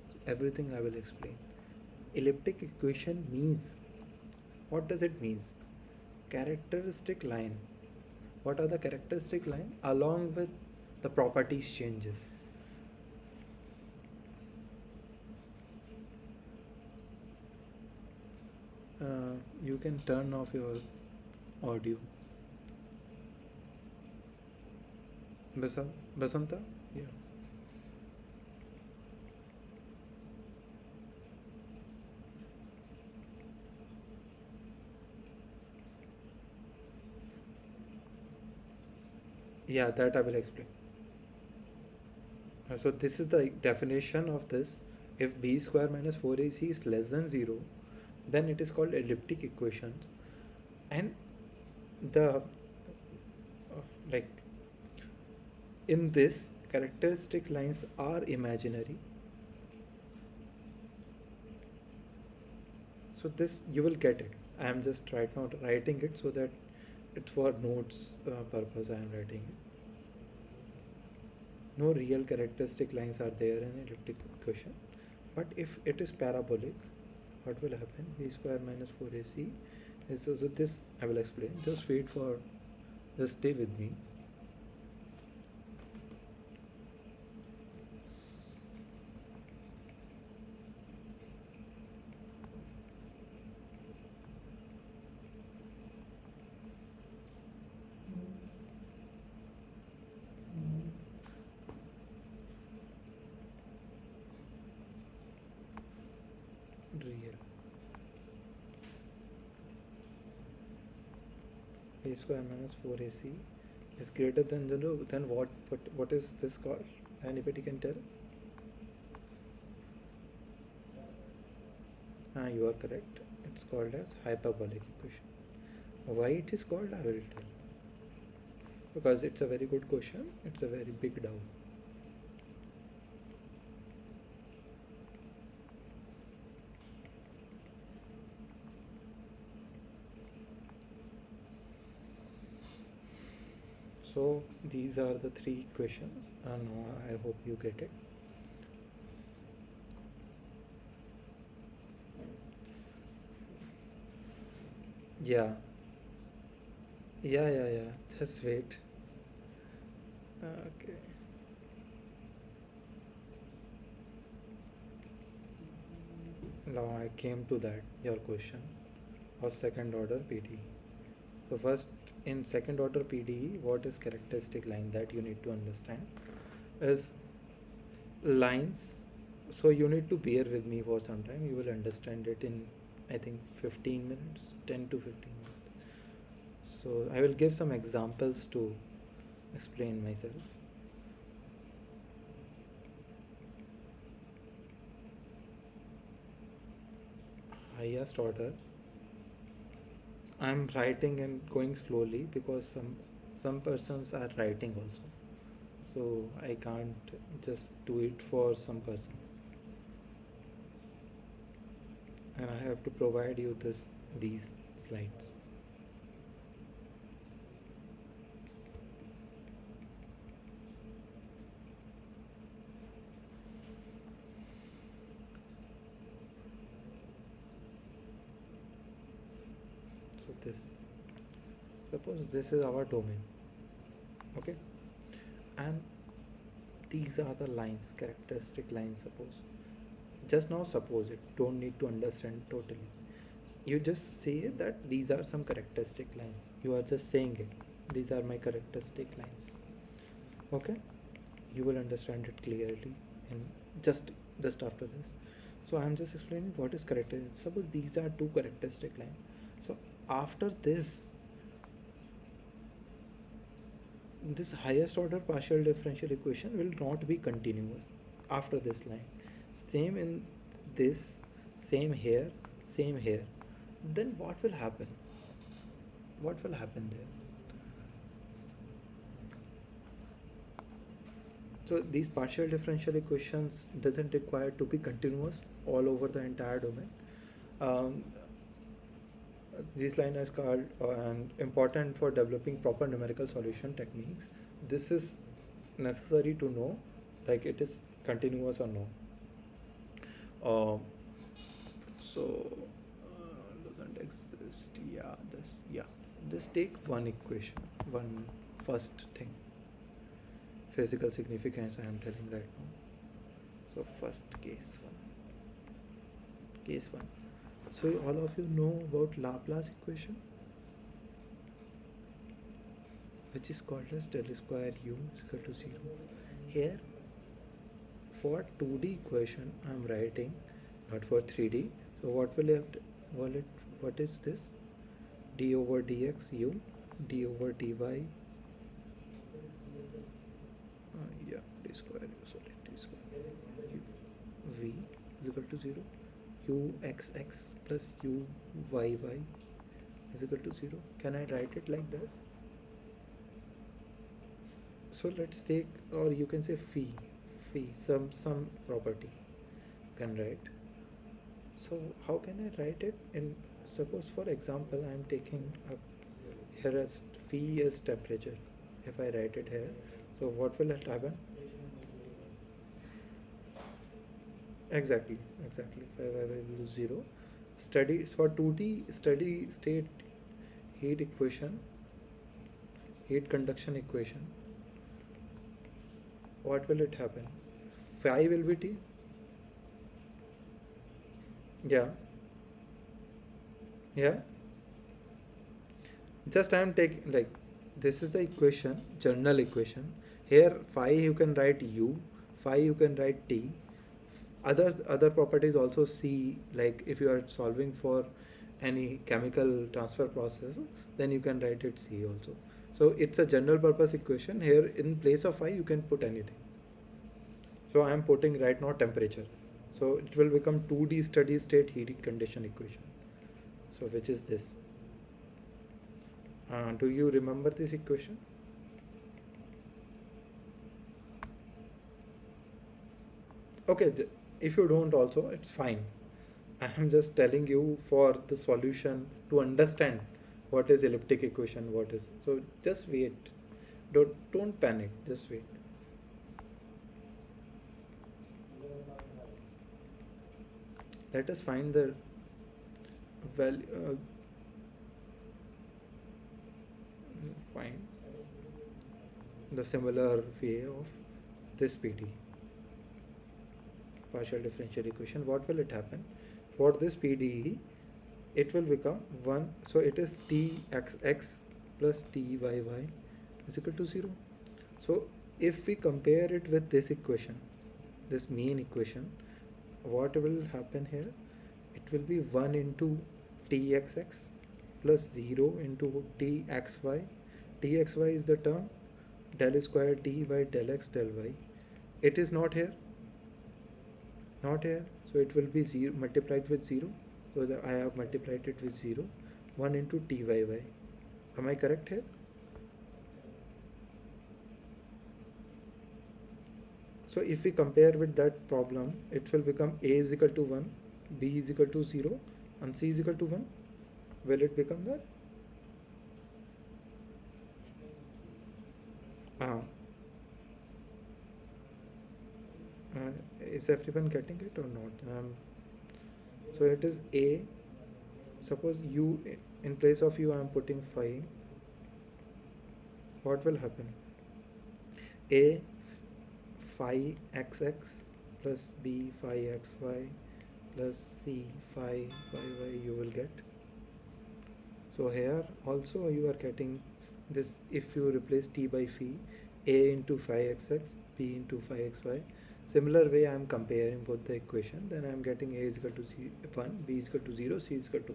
Speaker 1: So everything I will explain. Elliptic equation means, what does it means? Characteristic line. What are the characteristic line? Along with the properties changes. You can turn off your audio. Basanta? Yeah. Yeah, that I will explain. So this is the definition of this. If b square minus 4ac is less than 0, then it is called elliptic equation. And the like in this, characteristic lines are imaginary. So this you will get it. I am just right now writing it so that it's for notes purpose I am writing it. No real characteristic lines are there in elliptic equation, but if it is parabolic, what will happen? B square minus 4ac is, so this I will explain. Just wait for, just stay with me. B square minus 4AC is greater than 0, then what is this called? Anybody can tell? You are correct. It's called as hyperbolic equation. Why it is called, I will tell. Because it's a very good question. It's a very big doubt. So these are the three questions, and I hope you get it. Yeah, yeah. Just wait. Okay. Now I came to that, your question of second order PDE. So first, in second order PDE, what is characteristic line that you need to understand is lines. So you need to bear with me for some time. You will understand it in, I think, 15 minutes, 10 to 15 minutes. So I will give some examples to explain myself. Highest order, I'm writing and going slowly because some persons are writing also, so I can't just do it for some persons, and I have to provide you these slides. So suppose this is our domain, okay, and these are the lines, characteristic lines. Suppose, just now suppose it, don't need to understand totally. You just say that these are some characteristic lines. You are just saying it, these are my characteristic lines, okay. You will understand it clearly in just after this. So I'm just explaining what is characteristic. Suppose these are two characteristic lines. So after this highest order partial differential equation will not be continuous after this line. Same in this, same here, same here. Then what will happen? What will happen there? So these partial differential equations doesn't require to be continuous all over the entire domain. Um, this line is called and important for developing proper numerical solution techniques. This is necessary to know, like it is continuous or no. Uh, doesn't exist. Just take one equation, one first thing. Physical significance I am telling right now. So first case one. So all of you know about Laplace equation, which is called as del square u is equal to 0. Here, for 2D equation I am writing, not for 3D. So what is this? D over dx u, d over dy, d square u, sorry, d square u, v is equal to 0. uxx plus uyy is equal to 0. Can I write it like this? So let's take, or you can say phi, some property you can write. So how can I write it? In suppose for example I am taking up here as phi is temperature. If I write it here, so what will it happen? Exactly. Phi will lose 0. Steady for 2D steady state heat equation, heat conduction equation. What will it happen? Phi will be T. Yeah. Just I am taking, like, this is the equation, general equation. Here phi you can write u, phi you can write t. Other properties also see, like if you are solving for any chemical transfer process, then you can write it C also. So it's a general purpose equation. Here in place of I you can put anything. So I am putting right now temperature. So it will become 2D steady state heat condition equation. So which is this? Do you remember this equation? Okay, if you don't also, it's fine. I am just telling you for the solution to understand what is elliptic equation, what is. So just wait. Don't panic. Just wait. Let us find the value. Find the similar way of this PD, partial differential equation. What will it happen? For this PDE, it will become 1. So it is Txx plus Tyy is equal to 0. So if we compare it with this equation, this main equation, what will happen here? It will be 1 into Txx plus 0 into Txy. Txy is the term del square T by del x del y. It is not here. Not here. So it will be 0 multiplied with 0. So I have multiplied it with 0. 1 into Tyy. Am I correct here? So if we compare with that problem, it will become A is equal to 1, B is equal to 0, and C is equal to 1. Will it become that? Uh, is everyone getting it or not? So it is A. Suppose U, in place of U I am putting phi. What will happen? A phi xx plus B phi xy plus C phi y you will get. So here also you are getting this. If you replace T by phi, A into phi xx, B into phi xy. Similar way I am comparing both the equation, then I am getting A is equal to 1, B is equal to 0, C is equal to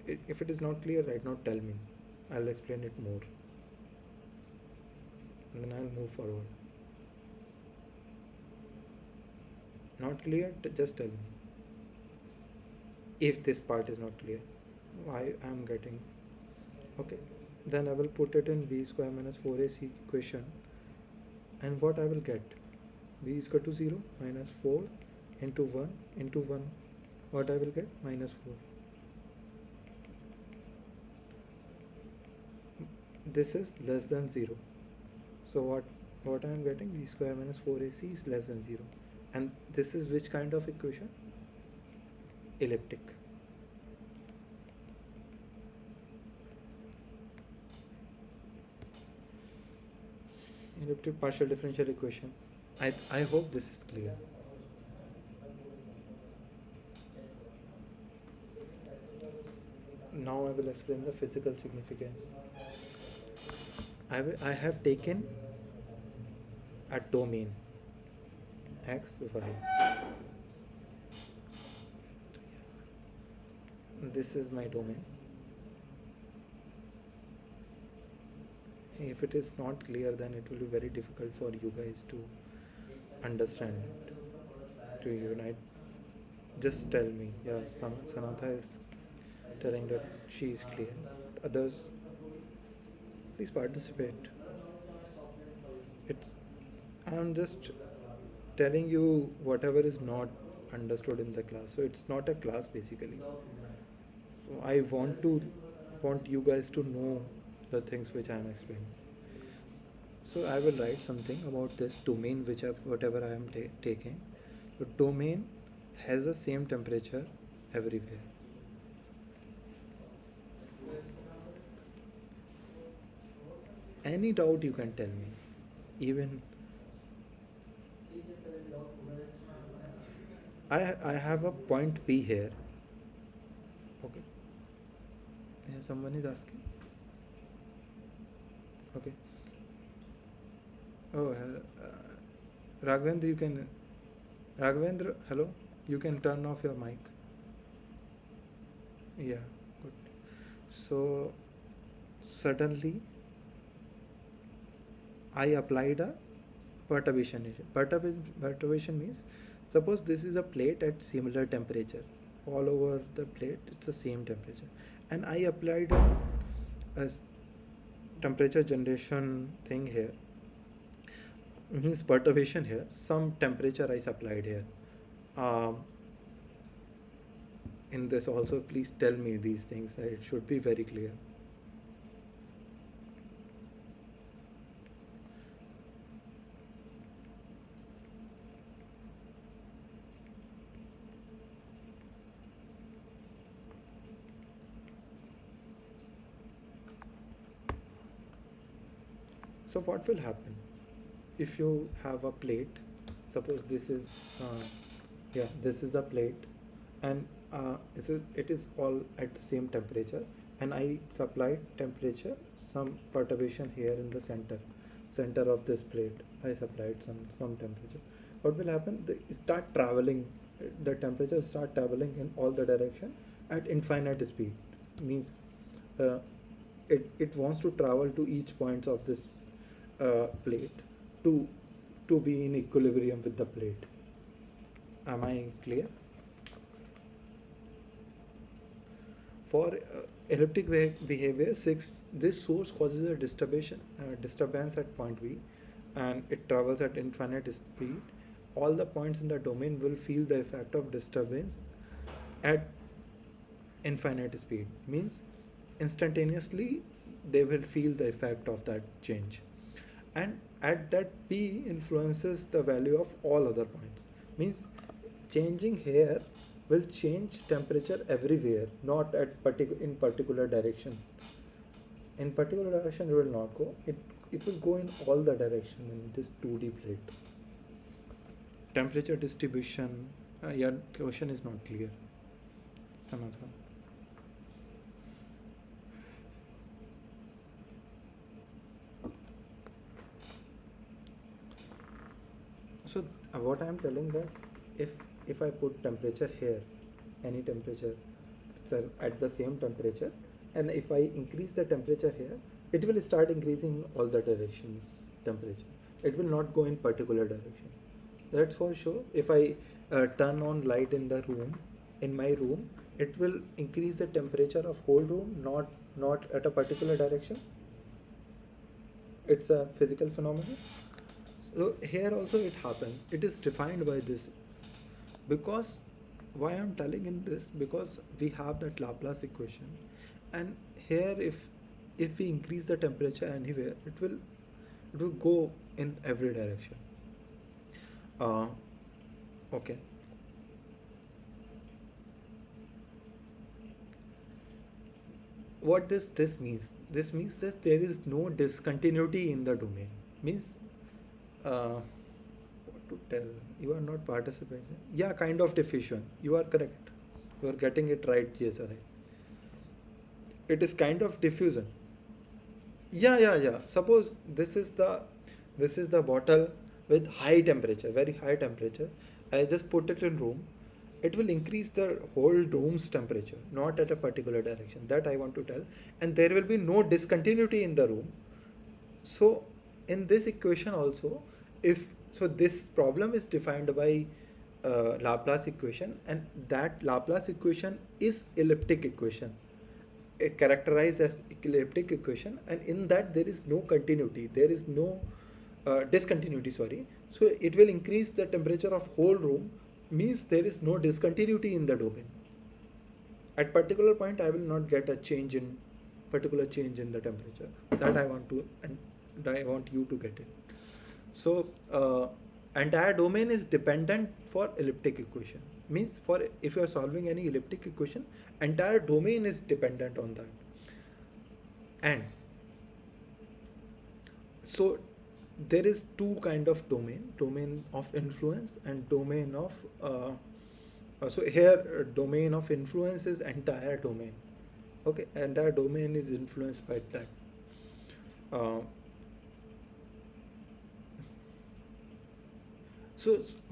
Speaker 1: 1. If it is not clear right now, tell me. I'll explain it more. And then I'll move forward. Not clear? Just tell me. If this part is not clear, why I am getting. Okay. Then I will put it in B square minus 4AC equation. And what I will get? B is equal to 0 minus 4 into 1 into 1. What I will get? Minus 4. This is less than 0. So what I am getting? B square minus 4AC is less than 0. And this is which kind of equation? Elliptic. Elliptic partial differential equation. I hope this is clear. Now I will explain the physical significance. I have taken a domain x, y. This is my domain. If it is not clear, then it will be very difficult for you guys to understand it, to unite. Just tell me. Yes, Sanatha is telling that she is clear. Others, please participate. I am just telling you whatever is not understood in the class. So it's not a class basically. So I want you guys to know the things which I am explaining. So I will write something about this domain whatever I am taking. The domain has the same temperature everywhere. Any doubt you can tell me. Even I have a point P here. Okay. Yeah, someone is asking. Okay. Oh, Raghavendra, hello. You can turn off your mic. Yeah, good. So suddenly I applied a perturbation. Perturbation means, suppose this is a plate at similar temperature. All over the plate, it's the same temperature. And I applied a temperature generation thing here. Means perturbation here. Some temperature I supplied here. Um, in this also, please tell me these things. It should be very clear. So what will happen if you have a plate? Suppose this is, yeah, this is the plate, and it is all at the same temperature, and I supplied temperature some perturbation here in the center of this plate. I supplied some temperature. What will happen? They start traveling. The temperature start traveling in all the direction at infinite speed. Means uh, it wants to travel to each points of this plate to to be in equilibrium with the plate. Am I clear? For elliptic behavior, this source causes a disturbance at point B, and it travels at infinite speed. All the points in the domain will feel the effect of disturbance at infinite speed. Means instantaneously they will feel the effect of that change. And at that P influences the value of all other points. Means changing here will change temperature everywhere, not at in particular direction. In particular direction it will not go. It will go in all the direction in this 2D plate. Temperature distribution. Your question is not clear, Samatha. So what I am telling that if if I put temperature here, any temperature, it's at the same temperature, and if I increase the temperature here, it will start increasing in all the directions temperature. It will not go in particular direction. That's for sure. If I turn on light in the room, in my room, it will increase the temperature of whole room, not at a particular direction. It's a physical phenomenon. So here also it happens. It is defined by this. Because why I'm telling in this, because we have that Laplace equation, and here if we increase the temperature anywhere, it will go in every direction. Uh, okay. What this means? This means that there is no discontinuity in the domain. Means what to tell? You are not participating. Yeah, kind of diffusion. You are correct. You are getting it right, JSRI. It is kind of diffusion. Yeah, yeah, yeah. Suppose this is the bottle with high temperature, very high temperature. I just put it in room. It will increase the whole room's temperature, not at a particular direction. That I want to tell. And there will be no discontinuity in the room. So in this equation also, if so this problem is defined by Laplace equation, and that Laplace equation is elliptic equation, characterized as elliptic equation, and in that there is no continuity, there is no discontinuity, sorry. So it will increase the temperature of whole room, means there is no discontinuity in the domain. At particular point I will not get a particular change in the temperature. That I want to, and I want you to get it. So entire domain is dependent for elliptic equation. Means for if you are solving any elliptic equation, entire domain is dependent on that. And so there is two kind of domain of influence and domain of so here domain of influence is entire domain. Okay, entire domain is influenced by that.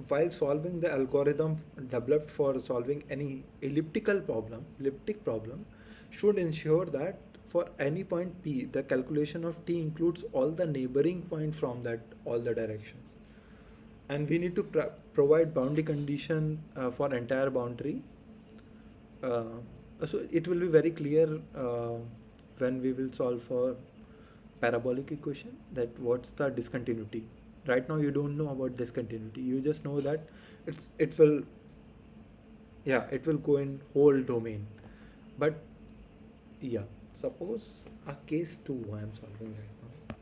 Speaker 1: While solving the algorithm developed for solving any elliptic problem should ensure that for any point P, the calculation of T includes all the neighboring point from that all the directions. And we need to provide boundary condition for entire boundary. Uh, so it will be very clear when we will solve for parabolic equation that what's the discontinuity. Right now you don't know about discontinuity. You just know that it will, yeah, it will go in whole domain. But yeah, suppose a case 2 I am solving right now.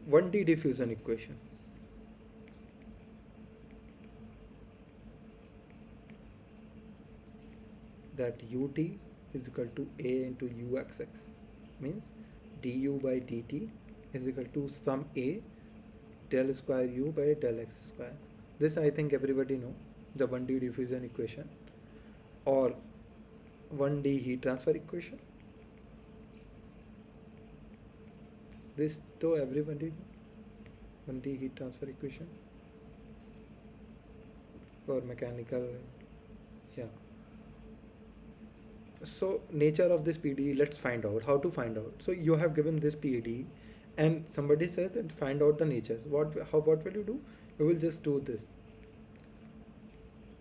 Speaker 1: One D diffusion equation. That ut is equal to a into uxx, means du by dt is equal to sum a del square u by del x square. This I think everybody know, the 1D diffusion equation or 1D heat transfer equation. This though everybody know, 1D heat transfer equation or mechanical, yeah. So nature of this PDE, let's find out how to find out. So you have given this PDE and somebody says that find out the nature. What will you do? You will just do this.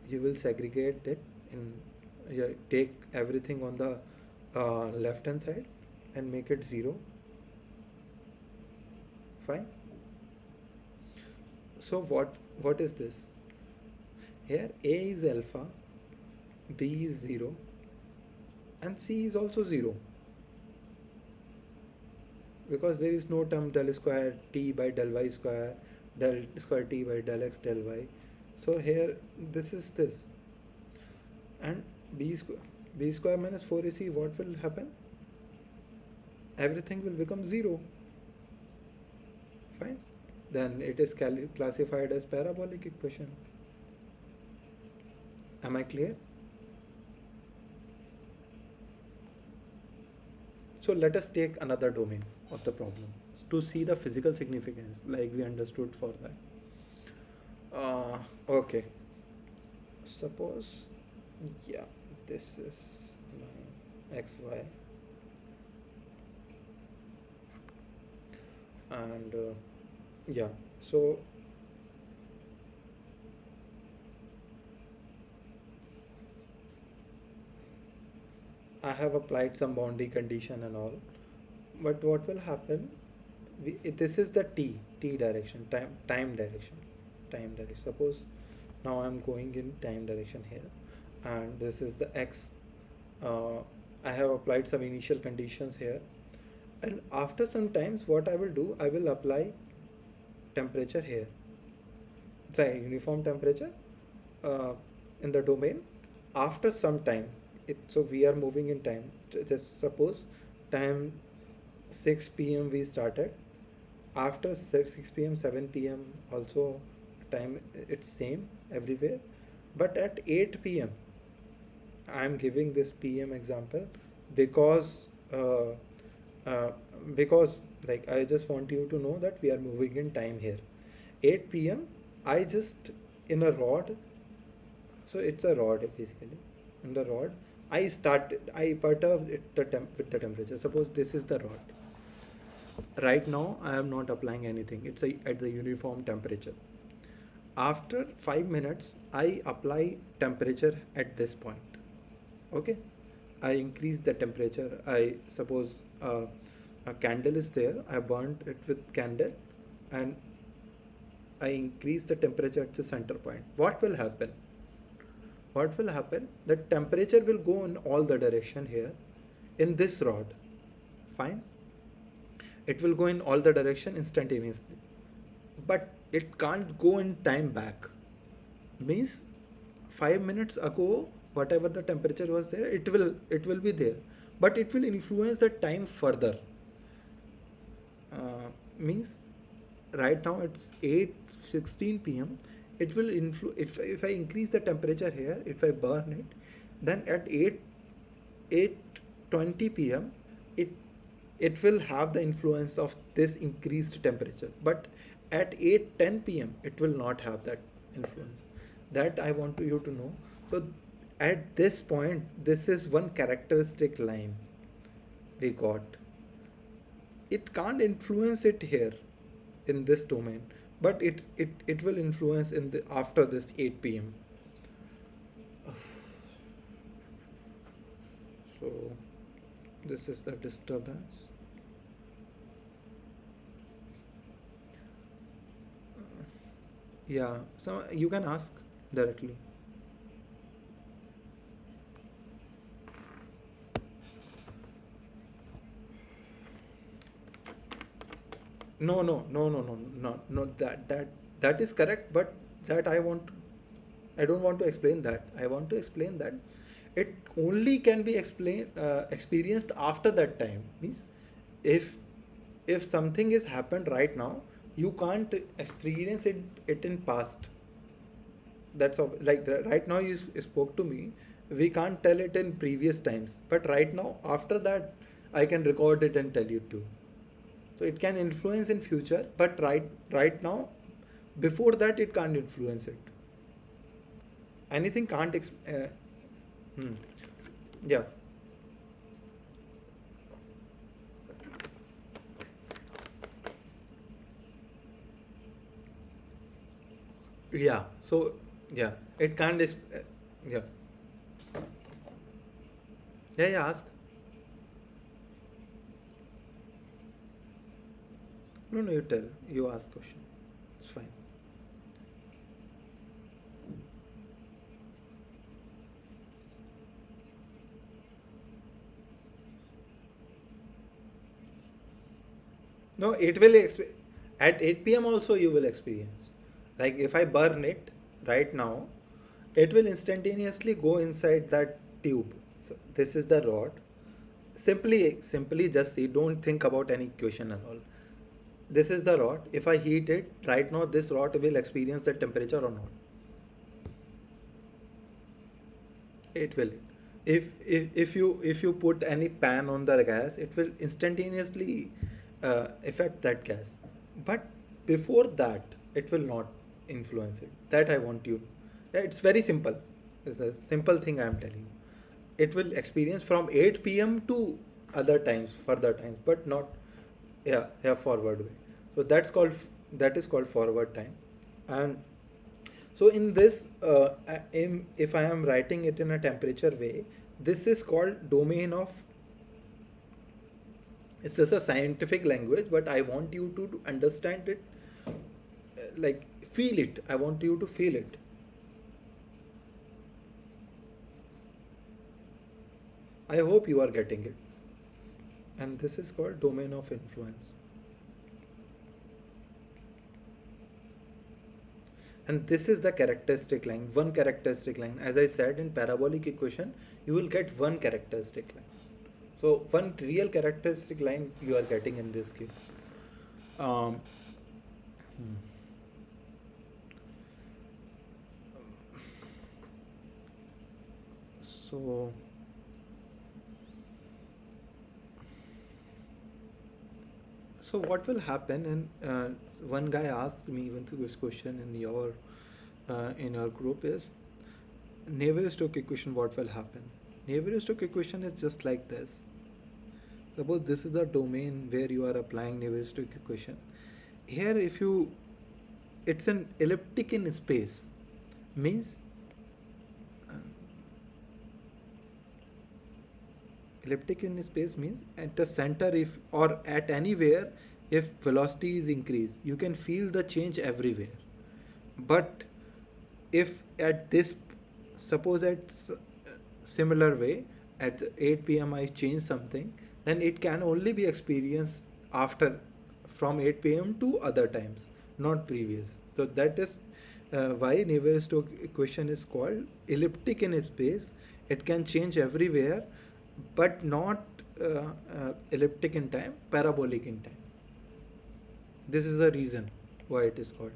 Speaker 1: You will segregate it in, you take everything on the left hand side and make it 0. Fine. So what is this? Here A is alpha, B is 0 and C is also 0, because there is no term del square t by del y square, del square t by del x del y. So here this is this, and b square minus 4ac, what will happen? Everything will become 0. Fine. Then it is classified as parabolic equation. Am I clear? So let us take another domain of the problem to see the physical significance like we understood for that. Okay. Suppose, yeah, this is my xy and yeah, so I have applied some boundary condition and all, but what will happen? This is the t direction, time direction. Suppose now I'm going in time direction here, and this is the x. I have applied some initial conditions here, and after some times, what I will do, I will apply temperature here. It's a uniform temperature in the domain. After some time, so we are moving in time. Just suppose time 6 p.m. we started. After 6 p.m. 7 p.m. also time it's same everywhere. But at 8 p.m. I am giving this p.m. example because because like I just want you to know that we are moving in time here. 8 p.m. I just in a rod. So it's a rod basically. In the rod, I perturb it with the temperature. Suppose this is the rod. Right now, I am not applying anything. It's at the uniform temperature. After 5 minutes, I apply temperature at this point. Okay, I increase the temperature. I suppose a candle is there. I burnt it with candle, and I increase the temperature at the center point. What will happen? What will happen? The temperature will go in all the direction here in this rod. Fine. It will go in all the direction instantaneously, but it can't go in time back. Means 5 minutes ago, whatever the temperature was there, it will be there, but it will influence the time further. Means right now it's 8:16 p.m. It will if I increase the temperature here, if I burn it, then at 8:20 p.m. it will have the influence of this increased temperature, but at 8:10 p.m. it will not have that influence. That I want you to know. So at this point, this is one characteristic line we got. It can't influence it here in this domain, but it will influence in the after this 8 p.m. So this is the disturbance. Yeah, so you can ask directly. No, no, no, no, no, no, no. That is correct, but that I don't want to explain that. I want to explain that it only can be experienced after that time. Means if if something is happened right now, you can't experience it in past. That's all. Like right now, you spoke to me. We can't tell it in previous times, but right now, after that, I can record it and tell you too. So it can influence in future, but right now, before that, it can't influence it. Anything can't. Hmm. Yeah, yeah. So yeah, it can't. Yeah, yeah, yeah. Ask. No, no. You tell. You ask question. It's fine. No, it will at 8 p.m. also you will experience. Like if I burn it right now, it will instantaneously go inside that tube. So this is the rod. Simply just see. Don't think about any equation and all. This is the rod. If I heat it right now, this rod will experience the temperature or not. It will. If you put any pan on the gas, it will instantaneously affect that gas. But before that, it will not influence it. That I want you. Yeah, it's very simple. It's a simple thing I am telling you. It will experience from 8 p.m. to other times, further times, but not yeah forward way. So that is called forward time. And so in this, if I am writing it in a temperature way, this is called domain of. It's just a scientific language, but I want you to understand it, like feel it. I want you to feel it. I hope you are getting it. And this is called domain of influence. And this is the characteristic line, one characteristic line. As I said in parabolic equation, you will get one characteristic line. So one real characteristic line you are getting in this case. Um, hmm. So so what will happen? And one guy asked me even through this question in your group is Navier-Stokes equation. What will happen? Navier-Stokes equation is just like this. Suppose this is the domain where you are applying Navier-Stokes equation. Here, if you, it's an elliptic in space, means uh, elliptic in space means at the center, if or at anywhere, if velocity is increased, you can feel the change everywhere. But if at this, suppose at similar way, at 8 p.m. I change something, then it can only be experienced after, from 8 p.m. to other times, not previous. So that is why Navier-Stokes equation is called elliptic in space. It can change everywhere, but not elliptic in time, parabolic in time. This is the reason why it is called.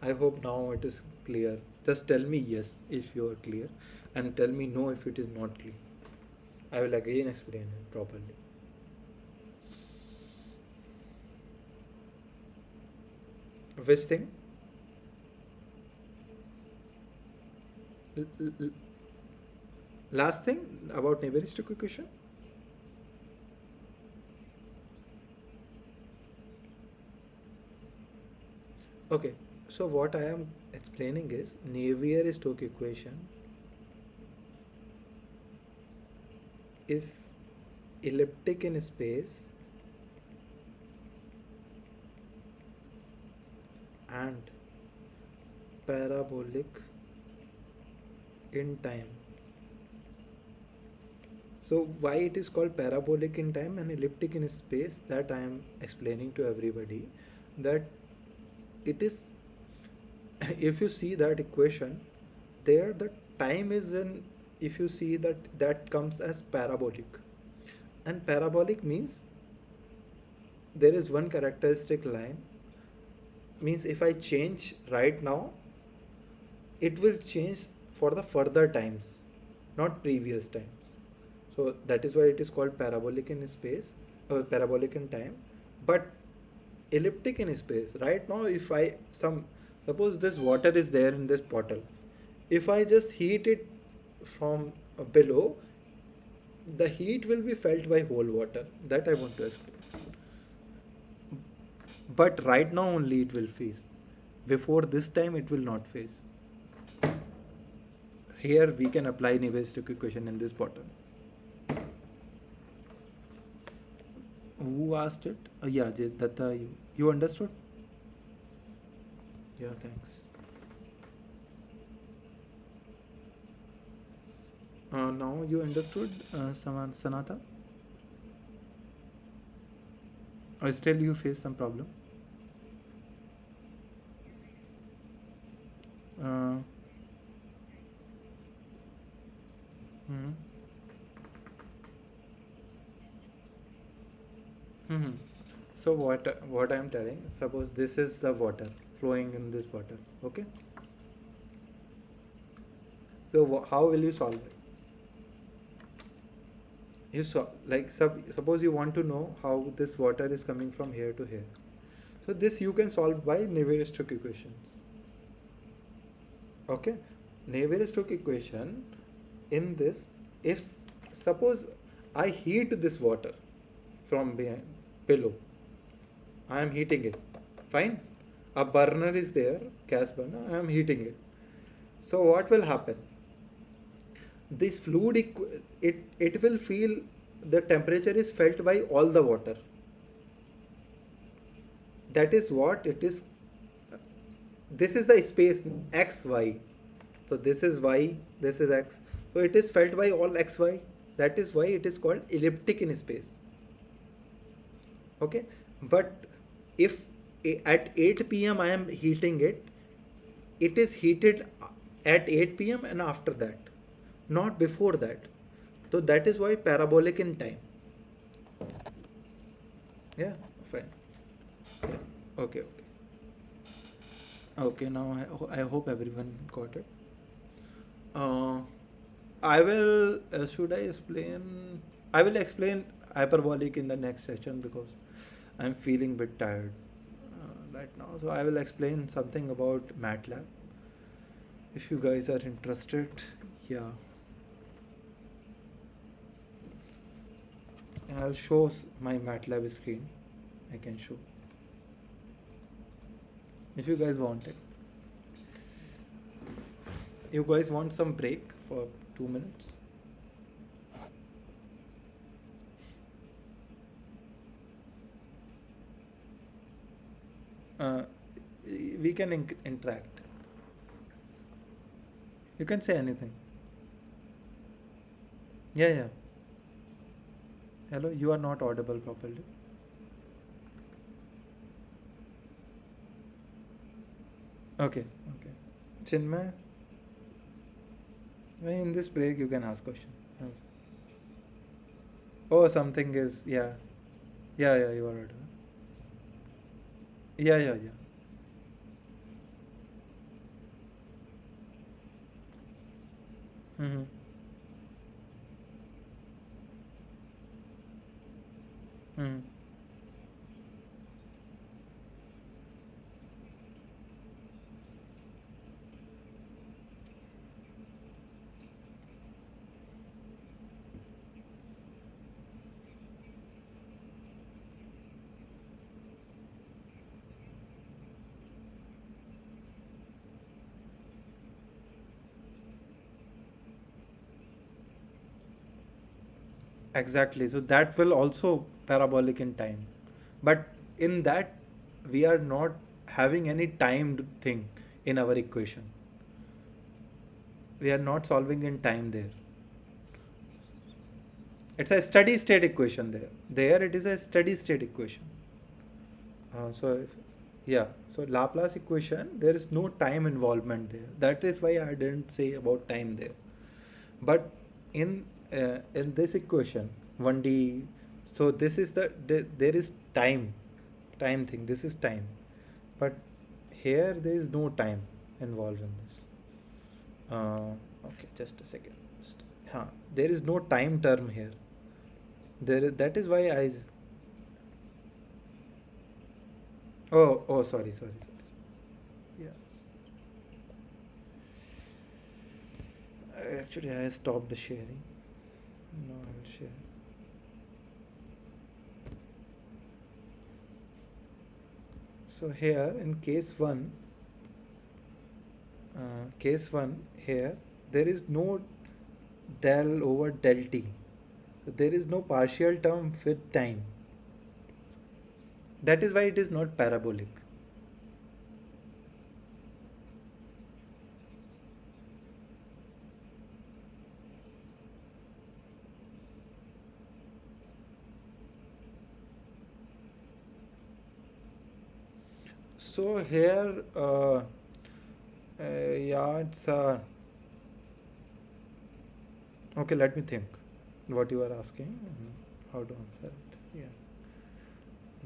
Speaker 1: I hope now it is clear. Just tell me yes if you are clear, and tell me no if it is not clear. I will again explain it properly. Which thing? L- l- l- Last thing about neighboristic equation. Okay, so what I am explaining is Navier-Stokes equation is elliptic in space and parabolic in time. So why it is called parabolic in time and elliptic in space, that I am explaining to everybody, that it is if you see that equation there, the time is in, if you see that, that comes as parabolic, and parabolic means there is one characteristic line, means if I change right now, it will change for the further times, not previous times. So that is why it is called parabolic in space, or parabolic in time. But elliptic in space, right now if I some, suppose this water is there in this bottle, if I just heat it from below, the heat will be felt by whole water, that I want to explain. But right now only it will phase, before this time it will not phase. Here we can apply Navier-Stokes equation in this bottle. Who asked it? Yeah, Datta, you understood? Yeah, thanks. Now you understood, Sanatha? Or still you face some problem? Uh, hmm. Hmm. So what I am telling, suppose this is the water flowing in this bottle, okay? So how will you solve it? You like suppose you want to know how this water is coming from here to here. So this you can solve by Navier-Stokes equations. Okay, Navier-Stokes equation, in this, if suppose I heat this water from behind, below, I am heating it, fine, a burner is there, gas burner, I am heating it. So what will happen, this fluid it will feel, the temperature is felt by all the water, that is what it is. This is the space x y, so this is y, this is x, so it is felt by all x y, that is why it is called elliptic in space. Okay, but if at 8 p.m. I am heating it, it is heated at 8 p.m. and after that, not before that. So that is why parabolic in time. Yeah, fine. Yeah. Okay, okay. Okay, now I hope everyone got it. Uh, I will, should I explain? I will explain hyperbolic in the next session because I'm feeling a bit tired right now. So I will explain something about MATLAB. If you guys are interested, yeah. And I'll show my MATLAB screen. I can show. If you guys want it. You guys want some break for 2 minutes? Uh, we can interact. You can say anything. Yeah, yeah. Hello, you are not audible properly. Okay, okay. Chinmay, in this break you can ask question. Oh, something is, yeah. Yeah, yeah, you are audible. Yeah, yeah, yeah. Mm-hmm. Mm-hmm. Exactly. So that will also parabolic in time. But in that, we are not having any timed thing in our equation. We are not solving in time there. It's a steady state equation there. There it is a steady state equation. Yeah, so Laplace equation, there is no time involvement there. That is why I didn't say about time there. But in this equation, 1D, so this is there is time thing. This is time, but here there is no time involved in this. Okay, just a second. There is no time term here. That is why I. Oh, sorry. Yeah. Actually, I stopped the sharing. No, I'll share. So here in case 1 here, there is no del over del t. So there is no partial term with time. That is why it is not parabolic. So here, yeah, it's okay. Let me think. What you are asking, how to answer it? Yeah.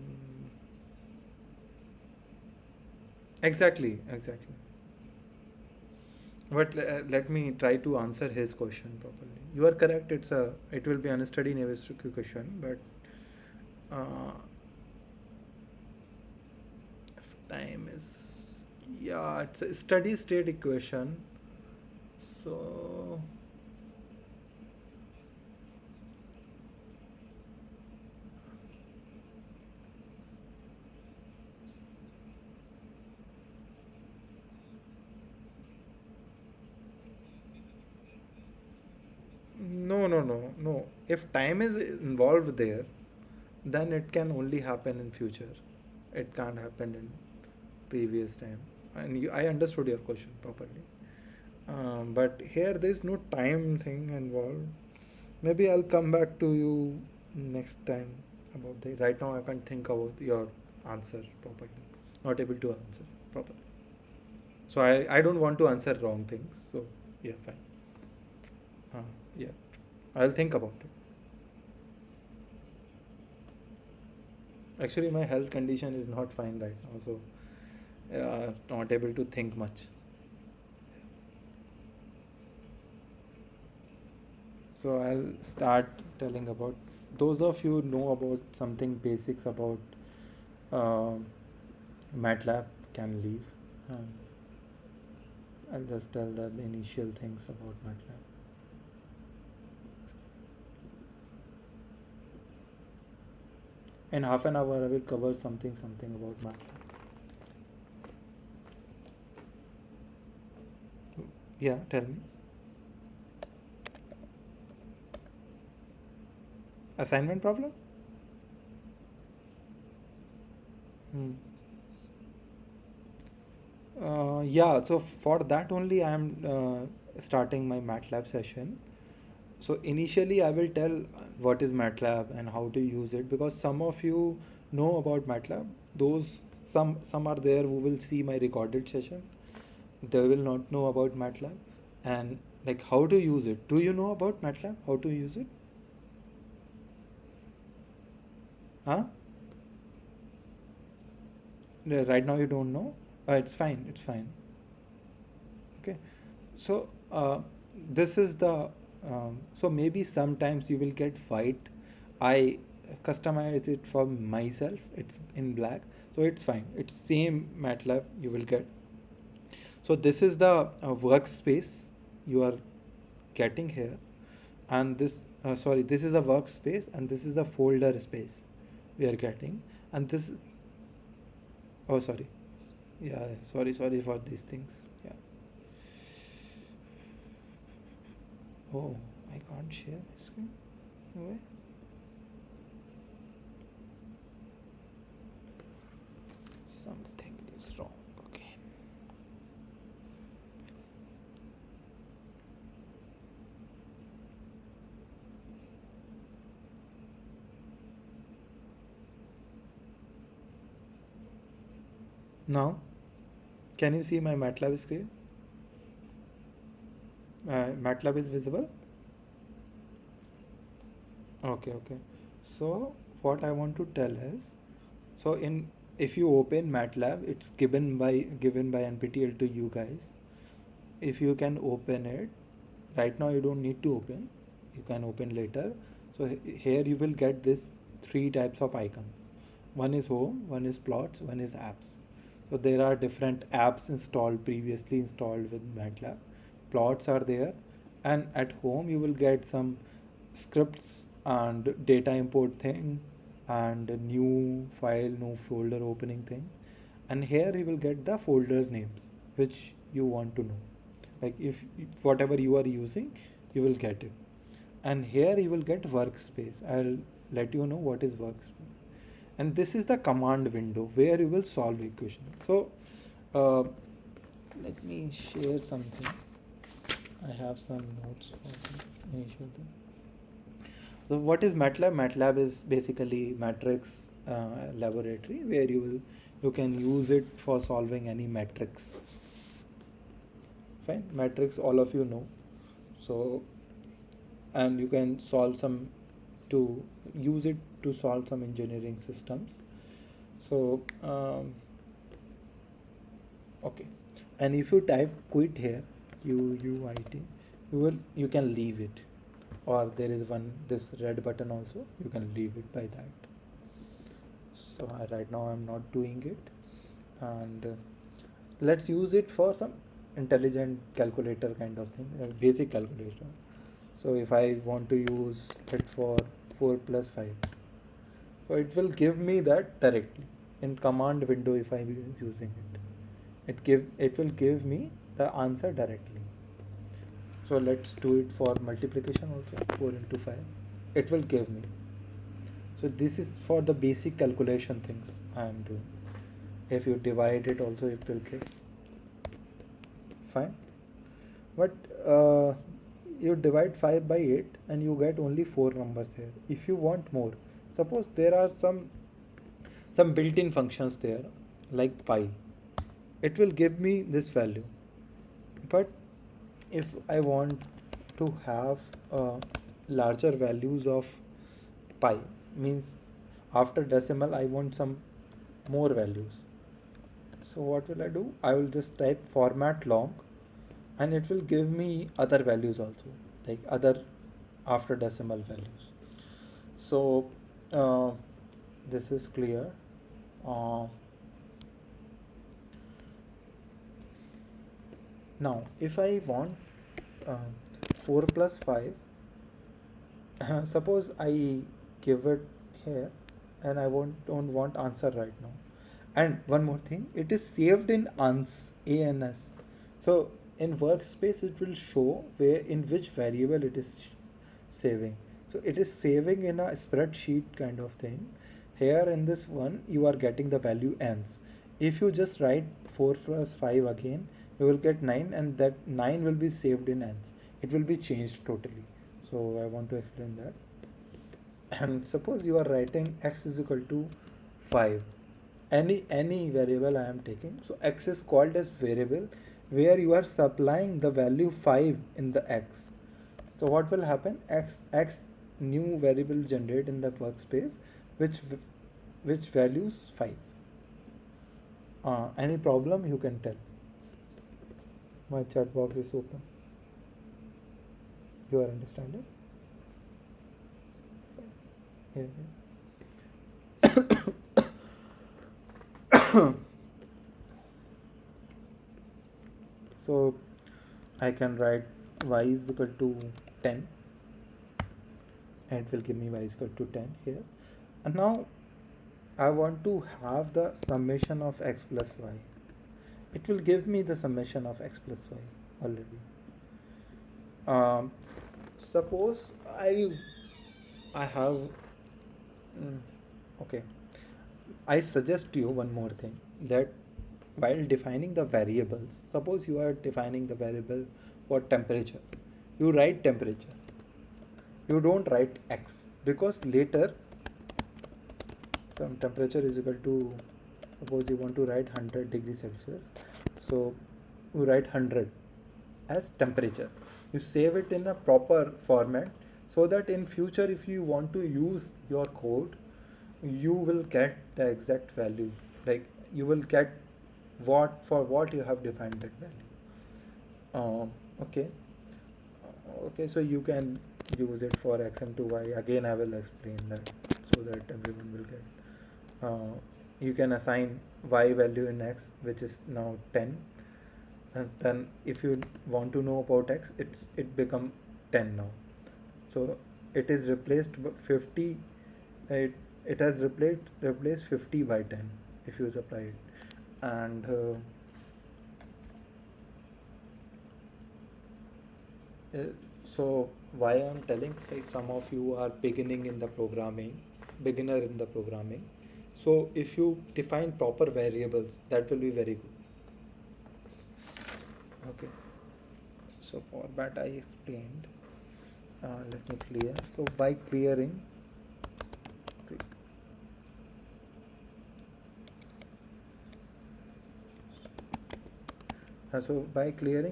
Speaker 1: Mm, exactly. But let me try to answer his question properly. You are correct. It will be an study university question, but if time is, yeah, it's a steady state equation. So no. If time is involved there, then it can only happen in future. It can't happen in previous time. And I understood your question properly. But here there is no time thing involved. Maybe I'll come back to you next time about the. Right now I can't think about your answer properly. Not able to answer properly. So I don't want to answer wrong things. So yeah, fine. Yeah, I'll think about it. Actually, my health condition is not fine right now, so not able to think much. So I'll start telling about those of you know about something basics about uh, MATLAB can leave. Um, I'll just tell the initial things about MATLAB. In half an hour, I will cover something about MATLAB. Yeah, tell me. Assignment problem? Hmm. Yeah, so for that only I am starting my MATLAB session. So initially I will tell what is MATLAB and how to use it, because some of you know about MATLAB. Those some are there who will see my recorded session. They will not know about MATLAB and like how to use it. Do you know about MATLAB? How to use it? Huh? Right now you don't know? It's fine. It's fine. Okay. So this is the so maybe sometimes you will get white. I customize it for myself. It's in black, so it's fine. It's same MATLAB you will get. So this is the workspace you are getting here, and this sorry, this is the workspace, and this is the folder space we are getting, and this. Oh, sorry. Yeah, sorry for these things. Yeah. Oh, I can't share my screen. Wait. Something is wrong. Okay. Now, can you see my MATLAB screen? MATLAB is visible? Okay, okay. So what I want to tell is, so in if you open MATLAB, it's given by NPTEL to you guys. If you can open it, right now you don't need to open. You can open later. So here you will get this three types of icons. One is home, one is plots, one is apps. So there are different apps installed previously installed with MATLAB. Plots are there, and at home you will get some scripts and data import thing and a new file, new folder opening thing. And here you will get the folders names which you want to know. Like if whatever you are using, you will get it. And here you will get workspace. I'll let you know what is workspace. And this is the command window where you will solve equation. So uh, let me share something. I have some notes for this initial thing. So what is MATLAB? MATLAB is basically matrix laboratory where you can use it for solving any matrix. Fine, matrix all of you know. So and you can solve some to use it to solve some engineering systems. So okay, and if you type quit here, QUIT, you can leave it, or there is this red button also, you can leave it by that. So right now I'm not doing it, and let's use it for some intelligent calculator kind of thing, basic calculation. So if I want to use it for 4 plus 5, so it will give me that directly in command window. If I is using it will give me the answer directly. So let's do it for multiplication also. 4 into 5, it will give me. So this is for the basic calculation things I am doing. If you divide it also, it will give. Fine. But you divide 5 by 8 and you get only 4 numbers here. If you want more, suppose there are some built-in functions there like pi, it will give me this value. But if I want to have larger values of pi, means after decimal I want some more values. So what will I do? I will just type format long, and it will give me other values also, like other after decimal values. So this is clear. uh, Now if I want uh, 4 plus 5, suppose I give it here, and I don't want answer right now. And one more thing, it is saved in ANS. So in workspace it will show where in which variable it is saving. So it is saving in a spreadsheet kind of thing. Here in this one you are getting the value ans. If you just write 4 plus 5 again, you will get 9, and that 9 will be saved in ans. It will be changed totally. So I want to explain that. And suppose you are writing x is equal to 5, any variable I am taking. So x is called as variable where you are supplying the value 5 in the x. So what will happen? X new variable generate in the workspace which values 5. Any problem you can tell. My chat box is open. You are understanding? Yeah. So I can write y is equal to 10, and it will give me y is equal to 10 here. And now I want to have the summation of x plus y. It will give me the summation of x plus y already. Suppose I I have mm, okay. I suggest you one more thing, that while defining the variables, suppose you are defining the variable for temperature, you write temperature, you don't write x, because later some temperature is equal to, suppose you want to write 100 degrees Celsius, so you write 100 as temperature, you save it in a proper format, so that in future if you want to use your code, you will get the exact value, like you will get what for what you have defined that value. Okay. Okay, so you can use it for x and to y. Again, I will explain that so that everyone will get. You can assign y value in x, which is now 10, and then if you want to know about x, it become 10 now. So it is replaced 50. It has replaced 50 by 10 if you apply it, and Uh, so why I'm telling, say some of you are beginner in the programming. So if you define proper variables, that will be very good. Okay. So for that I explained. Let me clear. So by clearing,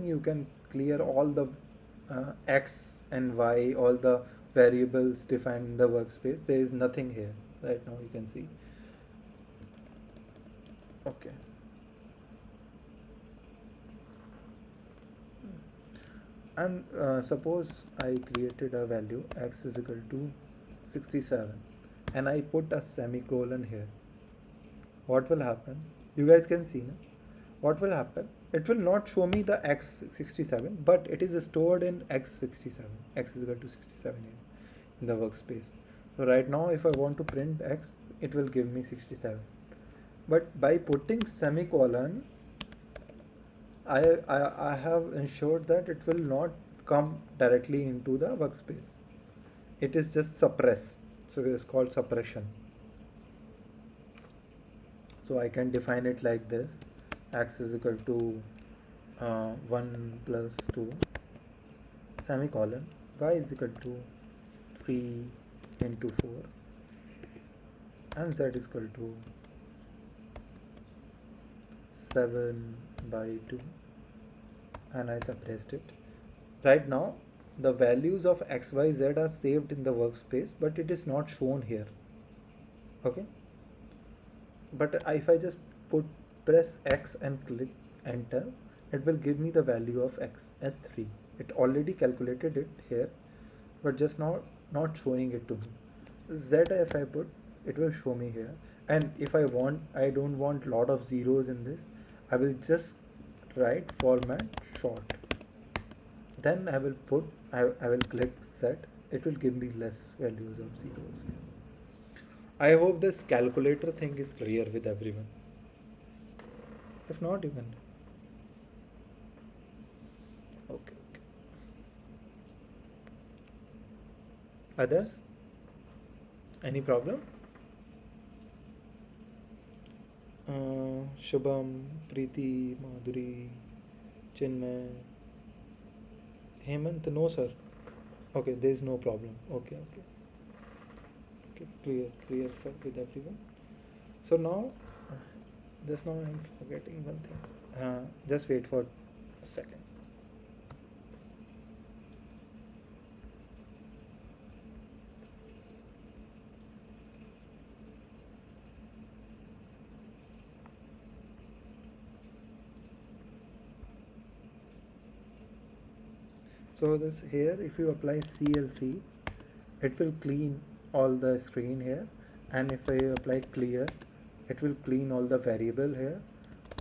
Speaker 1: you can clear all the x and y, all the variables defined in the workspace. There is nothing here right now, you can see. Okay. And suppose I created a value x is equal to 67 and I put a semicolon here. What will happen? You guys can see now. What will happen? It will not show me the x67, but it is stored in x67. X is equal to 67 here in the workspace. So right now, if I want to print x, it will give me 67. But by putting semicolon, I have ensured that it will not come directly into the workspace. It is just suppress. So it is called suppression. So I can define it like this: x is equal to 1 plus 2 semicolon, y is equal to 3 into 4, and z is equal to 7 by 2, and I suppressed it. Right now the values of x, y, z are saved in the workspace, but it is not shown here. Okay, but if I just press x and click enter, it will give me the value of x as 3. It already calculated it here, but just now not showing it to me. Z if I put, it will show me here. And if I don't want lot of zeros in this, I will just write format short. Then I will click set. It will give me less values of zeros here. I hope this calculator thing is clear with everyone. If not, you can. Okay. Others? Any problem? Shubham, Preeti, Madhuri, Chinmay, Hemant, no sir. Okay, there is no problem. Okay. Clear with everyone. So now, just now I am forgetting one thing. Just wait for a second. So this here, if you apply CLC, it will clean all the screen here, and if I apply clear, it will clean all the variable here,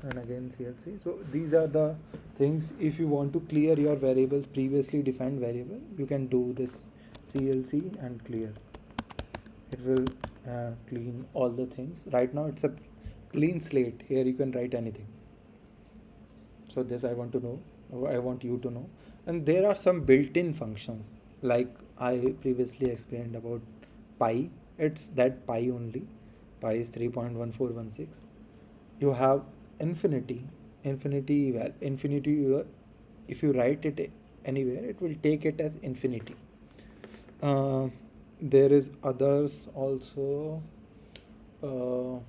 Speaker 1: and again CLC. So these are the things. If you want to clear your variables, previously defined variable, you can do this CLC and clear. It will clean all the things. Right now it's a clean slate. Here you can write anything. So this I want you to know. And there are some built-in functions, like I previously explained about pi, it's that pi only. Pi is 3.1416. You have infinity. Infinity, if you write it anywhere, it will take it as infinity. uh, there is others also. uh,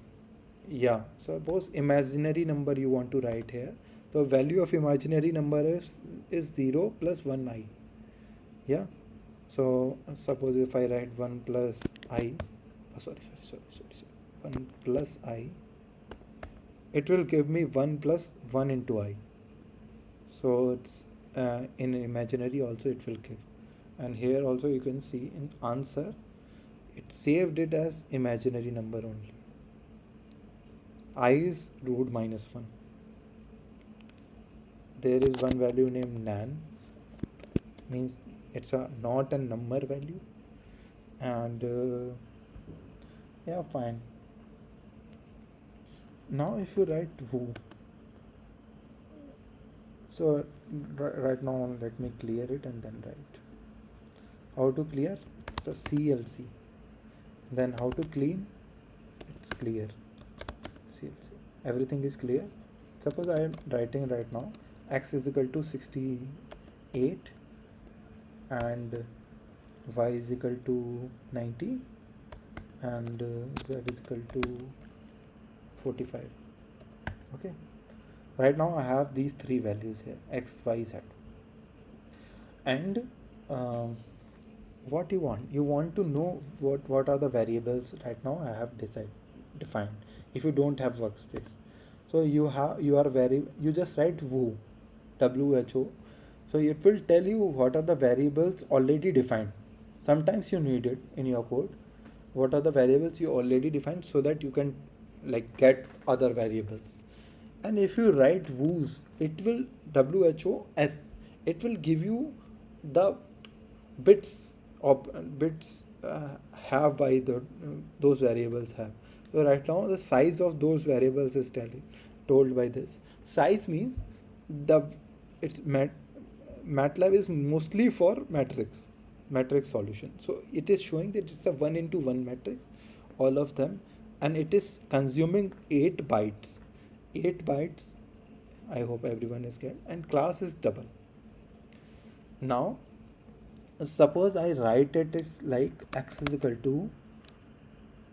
Speaker 1: yeah, suppose imaginary number you want to write here. The value of imaginary number is 0 plus 1 I. Yeah, so suppose if I write 1 plus I, sorry, 1 plus I, it will give me 1 plus 1 into I. So it's in imaginary also it will give. And here also you can see in answer it saved it as imaginary number only. I is root minus 1. There is one value named nan, means it's a not a number value. And yeah, fine. Now if you write who, so right now let me clear it and then write. How to clear? It's a CLC. Then how to clean? It's clear. CLC. Everything is clear. Suppose I am writing right now x is equal to 68 and y is equal to 90 and z is equal to 45. Okay. Right now I have these three values here, x, y, z. And what you want to know what are the variables right now I have defined. If you don't have workspace, so you just write who, who. So it will tell you what are the variables already defined. Sometimes you need it in your code. What are the variables you already defined, so that you can like get other variables. And if you write who's, it will WHOS, it will give you the bits have by those variables have. So right now the size of those variables is told by this. Size means the it's MATLAB is mostly for matrix solution. So it is showing that it's a 1 into 1 matrix, all of them, and it is consuming 8 bytes. 8 bytes. I hope everyone is get. And class is double. Now suppose I write it is like x is equal to,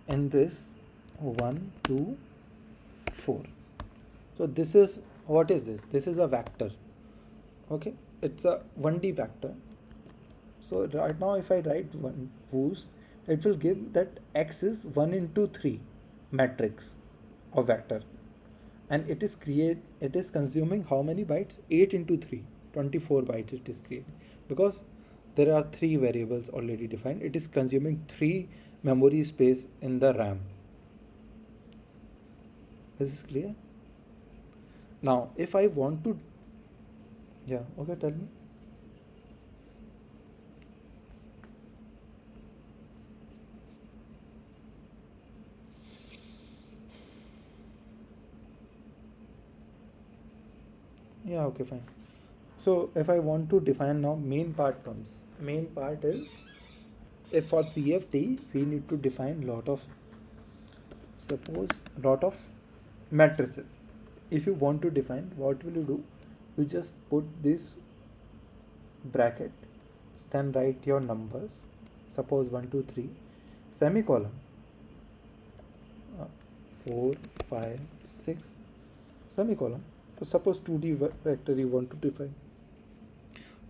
Speaker 1: in this 1 2 4. So this is, what is this? This is a vector. Okay, it's a 1D vector. So right now if I write one whose, it will give that x is 1 into 3 matrix or vector, and it is consuming how many bytes? 8 into 3, 24 bytes it is creating, because there are 3 variables already defined. It is consuming 3 memory space in the RAM. This is clear? Now if I want to, yeah, okay, tell me. Yeah, okay, fine. So if I want to define, now main part comes. Main part is, if for CFT we need to define lot of matrices. If you want to define, what will you do? You just put this bracket, then write your numbers. Suppose 1 2 3 semicolon 4 5 6 semicolon. So suppose 2D vector you want to define,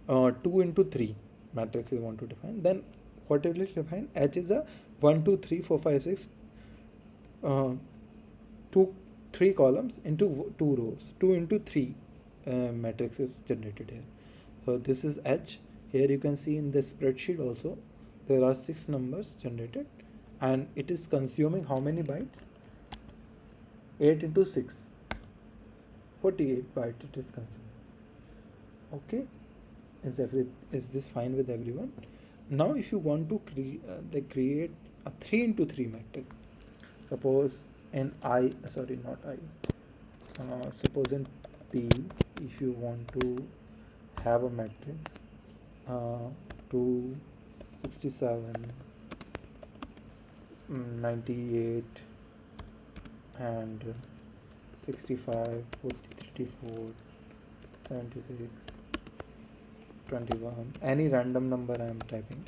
Speaker 1: 2 into 3 matrix you want to define, then what will it define? H is a 1 2 3 4 5 6 3 columns into 2 rows. 2 into 3 matrix is generated here. So this is H. Here you can see in the spreadsheet also there are 6 numbers generated, and it is consuming how many bytes? 8 into 6, 48 bytes it is consuming. Okay, is this fine with everyone? Now if you want to create a 3 into 3 matrix, suppose in suppose in P, if you want to have a matrix 267 98 and 65, 34, 76, 21. Any random number I am typing.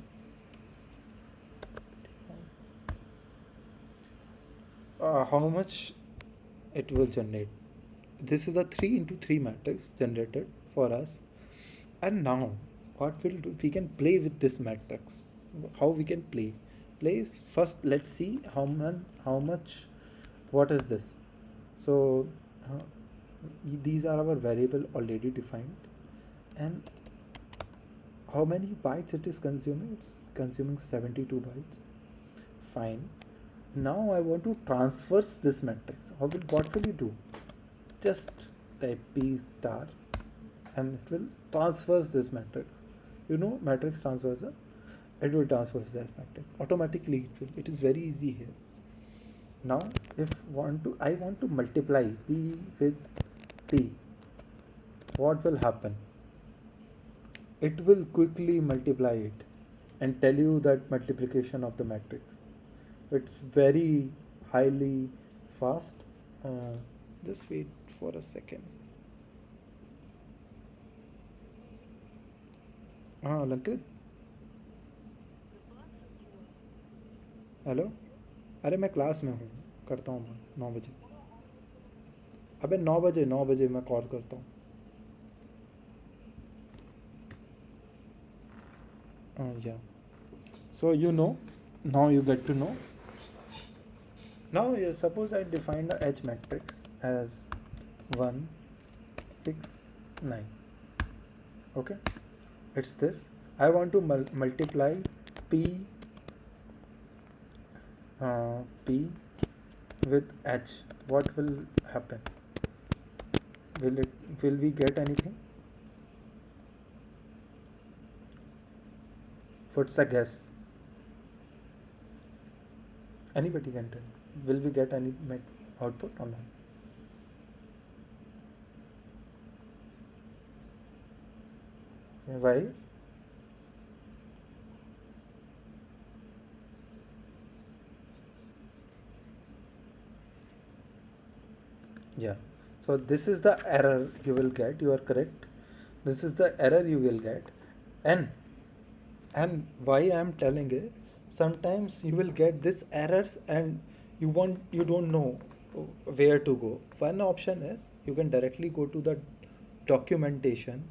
Speaker 1: How much it will generate? This is a 3 into 3 matrix generated for us. And now what we'll do, we can play with this matrix. How we can play is, first let's see how much, what is this. So these are our variable already defined, and how many bytes it is consuming. It's consuming 72 bytes. Fine. Now I want to transverse this matrix. What will you do? Just type p star and it will transverse this matrix. You know matrix transversal? It will transverse that matrix automatically. It is very easy here. Now if I want to multiply p with p, what will happen? It will quickly multiply it and tell you that multiplication of the matrix. It's very highly fast. Just wait for a second. हाँ लंकृत, hello. अरे मैं class में हूँ, करता हूँ 9 बजे. अबे 9 बजे मैं कॉल करता हूँ. Yeah. So now you get to know. Now suppose I defined the H matrix as 1, 6, 9. Okay, it's this. I want to multiply P with H. What will happen? Will we get anything? What's the guess? Anybody can tell. Will we get any output or not? Why? Yeah. So this is the error you will get. You are correct. This is the error you will get. And why I am telling it, sometimes you will get this errors and you don't know where to go. One option is you can directly go to the documentation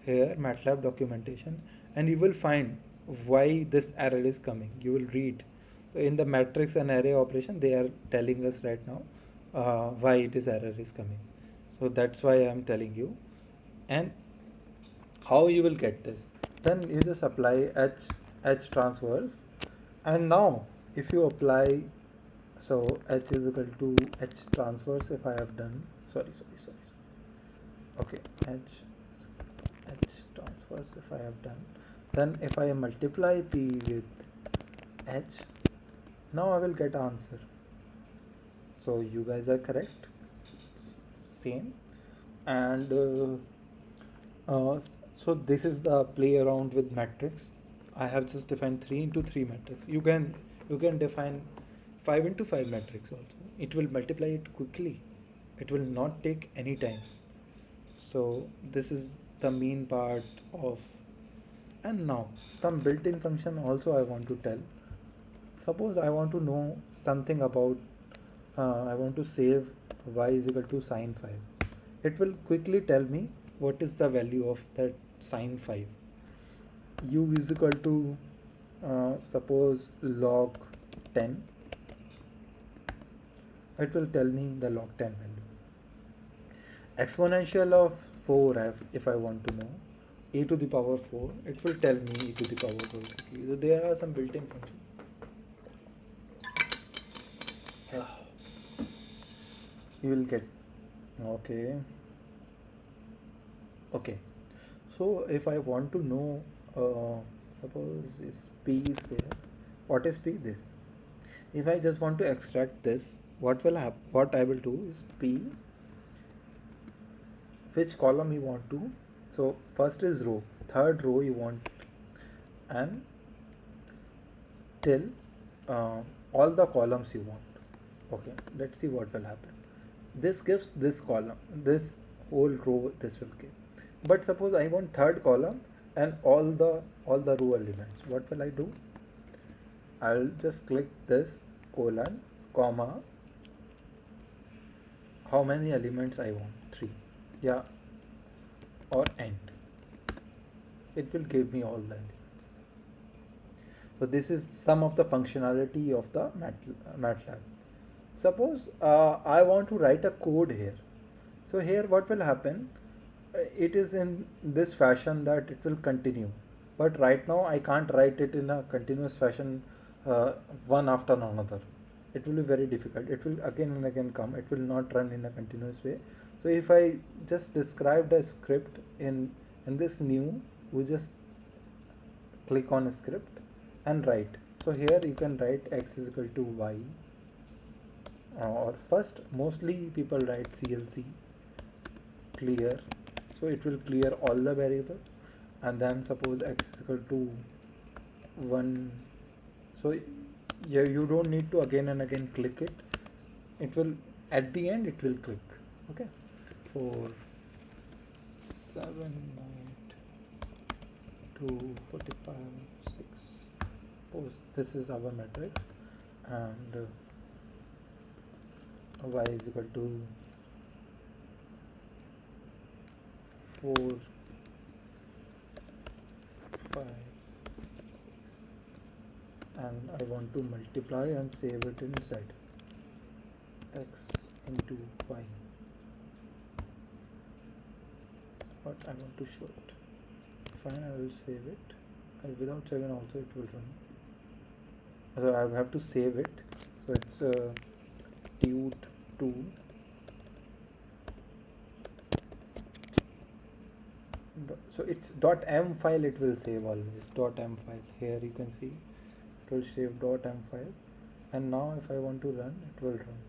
Speaker 1: here, MATLAB documentation, and you will find why this error is coming. You will read. So in the matrix and array operation, they are telling us right now why this error is coming. So that's why I am telling you. And how you will get this? Then you just apply H transverse, and now if you apply, so H is equal to H transverse. If I have done, sorry. Okay, H transverse. If I have done, then if I multiply P with H, now I will get answer. So you guys are correct. Same. And so this is the play around with matrix. I have just defined 3 into 3 matrix. You can define 5 into 5 matrix also. It will multiply it quickly. It will not take any time. So this is the main part of. And now some built-in function also I want to tell. Suppose I want to know something about, I want to save y is equal to sine 5. It will quickly tell me what is the value of that sine 5. U is equal to suppose log 10. It will tell me the log 10 value. Exponential of 4, if I want to know a to the power 4, it will tell me e to the power 4 quickly. So there are some built-in functions. You will get. Okay. So if I want to know, suppose is P is there. What is P? This. If I just want to extract this, what I will do is P, which column you want to. So first is row, third row you want, and till all the columns you want. Okay, let's see what will happen. This gives this column, this whole row, this will give. But suppose I want third column and all the row elements. What will I do? I'll just click this colon, comma, how many elements I want, 3. Yeah, or end. It will give me all the elements. So this is some of the functionality of the MATLAB. Suppose I want to write a code here. So here what will happen? It is in this fashion that it will continue. But right now I can't write it in a continuous fashion, one after another. It will be very difficult. It will again and again come. It will not run in a continuous way. So if I just describe the script in this new, we just click on script and write. So here you can write x is equal to y, or first mostly people write CLC clear, so it will clear all the variable, and then suppose x is equal to 1. So yeah, you don't need to again and again click it. It will, at the end it will click. Okay, 4 7 8 2 45 6. Suppose this is our matrix, and y is equal to 4 5 6, and I want to multiply and save it in z, x into y. But I want to show it. Fine, I will save it. Without saving also it will run. So I have to save it. So it's tut2. So it's .m file, it will save always. .m file. Here you can see it will save .m file. And now if I want to run, it will run.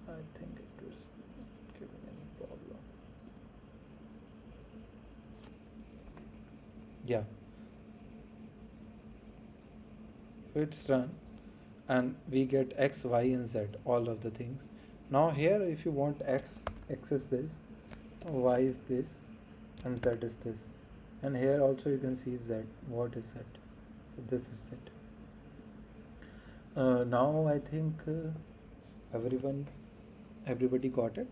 Speaker 1: I think it was not giving any problem. Yeah. So it's run, and we get x, y, and z, all of the things. Now here, if you want x is this, y is this, and z is this. And here also you can see z. What is z? This is z. Now I think everybody got it.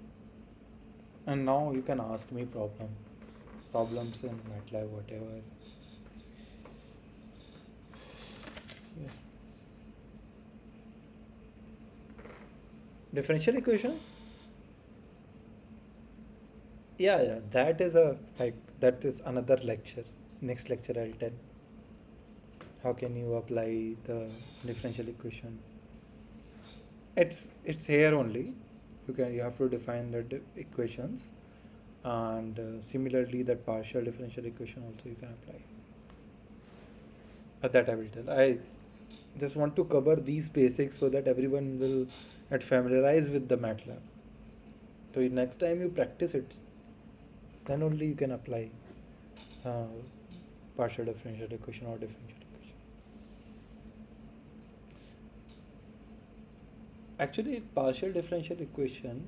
Speaker 1: And now you can ask me problems in MATLAB, whatever. Yeah. Differential equation? Yeah, that is another lecture. Next lecture I'll tell how can you apply the differential equation. It's here only. You have to define the equations, and similarly that partial differential equation also you can apply. That I will tell. I just want to cover these basics so that everyone will get familiarized with the MATLAB. So next time you practice it, then only you can apply partial differential equation or differential equation. Actually, partial differential equation,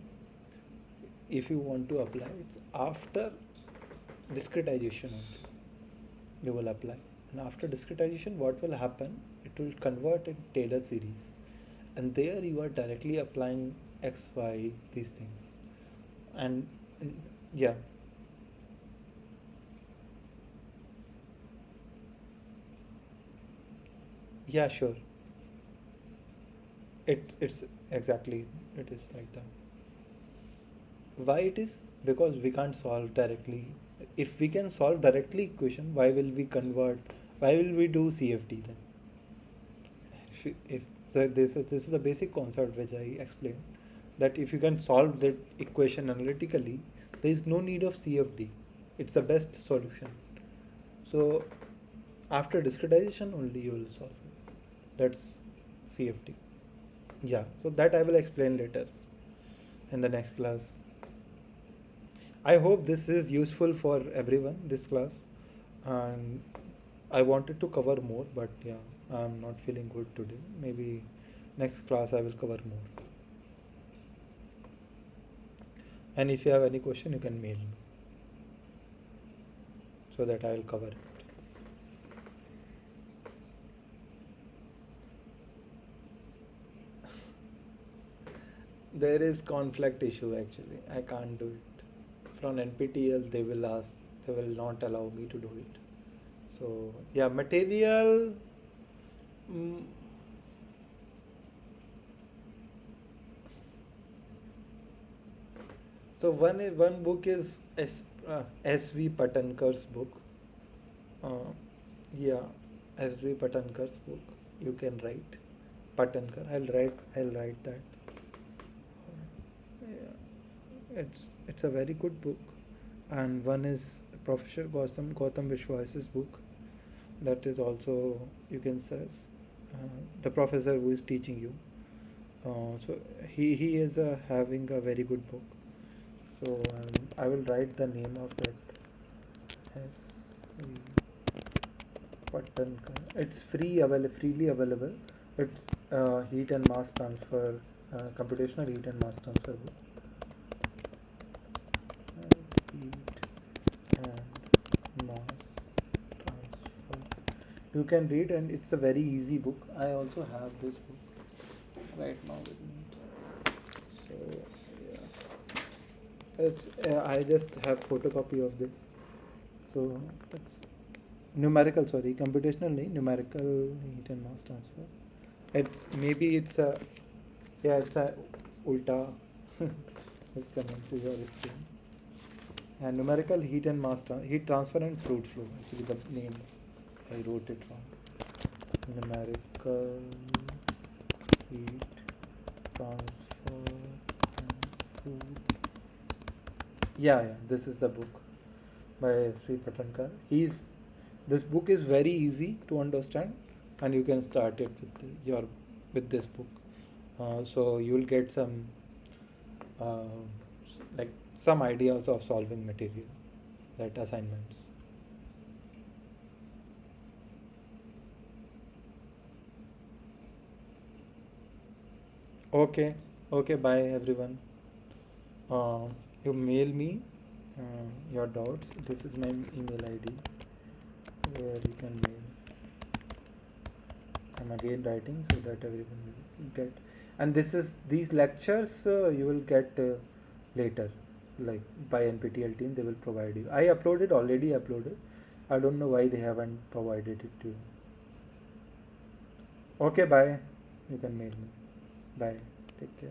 Speaker 1: if you want to apply, it's after discretization only you will apply. And after discretization, what will happen? It will convert in Taylor series, and there you are directly applying x, y, these things. And yeah, yeah, sure. It's exactly, it is like that. Why it is? Because we can't solve directly. If we can solve directly equation, why will we convert? Why will we do CFD then? If so this is the basic concept which I explained, that if you can solve that equation analytically, there is no need of CFD. It's the best solution. So after discretization only you will solve it. That's CFD. Yeah, so that I will explain later in the next class. I hope this is useful for everyone, this class, and I wanted to cover more, but yeah, I'm not feeling good today. Maybe next class I will cover more. And if you have any question, you can mail me so that I will cover it. There is conflict issue actually. I can't do it. From NPTEL, they will not allow me to do it. So yeah, material. Mm, so one book is S.V. Patankar's book. Uh, yeah, S.V. Patankar's book. You can write Patankar. I'll write that. Yeah, it's a very good book, and one is Professor Gautam Vishwas's book. That is also you can search the professor who is teaching you. So he is having a very good book. So I will write the name of that. S. Patankar. It's freely available. It's heat and mass transfer, computational heat and mass transfer book. Heat and mass transfer. You can read, and it's a very easy book. I also have this book right now with me. So yeah, I just have photocopy of this. So it's numerical. Sorry, computational, numerical heat and mass transfer. It's maybe it's a yeah, it's a ulta. It's coming to your screen. And numerical heat and heat transfer and fluid flow. Actually, the name I wrote it wrong. Numerical heat transfer and fluid. Yeah. This is the book by Sri Patankar. This book is very easy to understand, and you can start it with this book. So you will get some uh, like some ideas of solving material, that assignments. Okay, okay, bye everyone. Uh, you mail me your doubts. This is my email ID where you can mail. I'm again writing so that everyone will get. And these lectures you will get later, like by NPTEL team they will provide you. I uploaded already uploaded. I don't know why they haven't provided it to you. Okay, bye. You can mail me. Bye. Take care.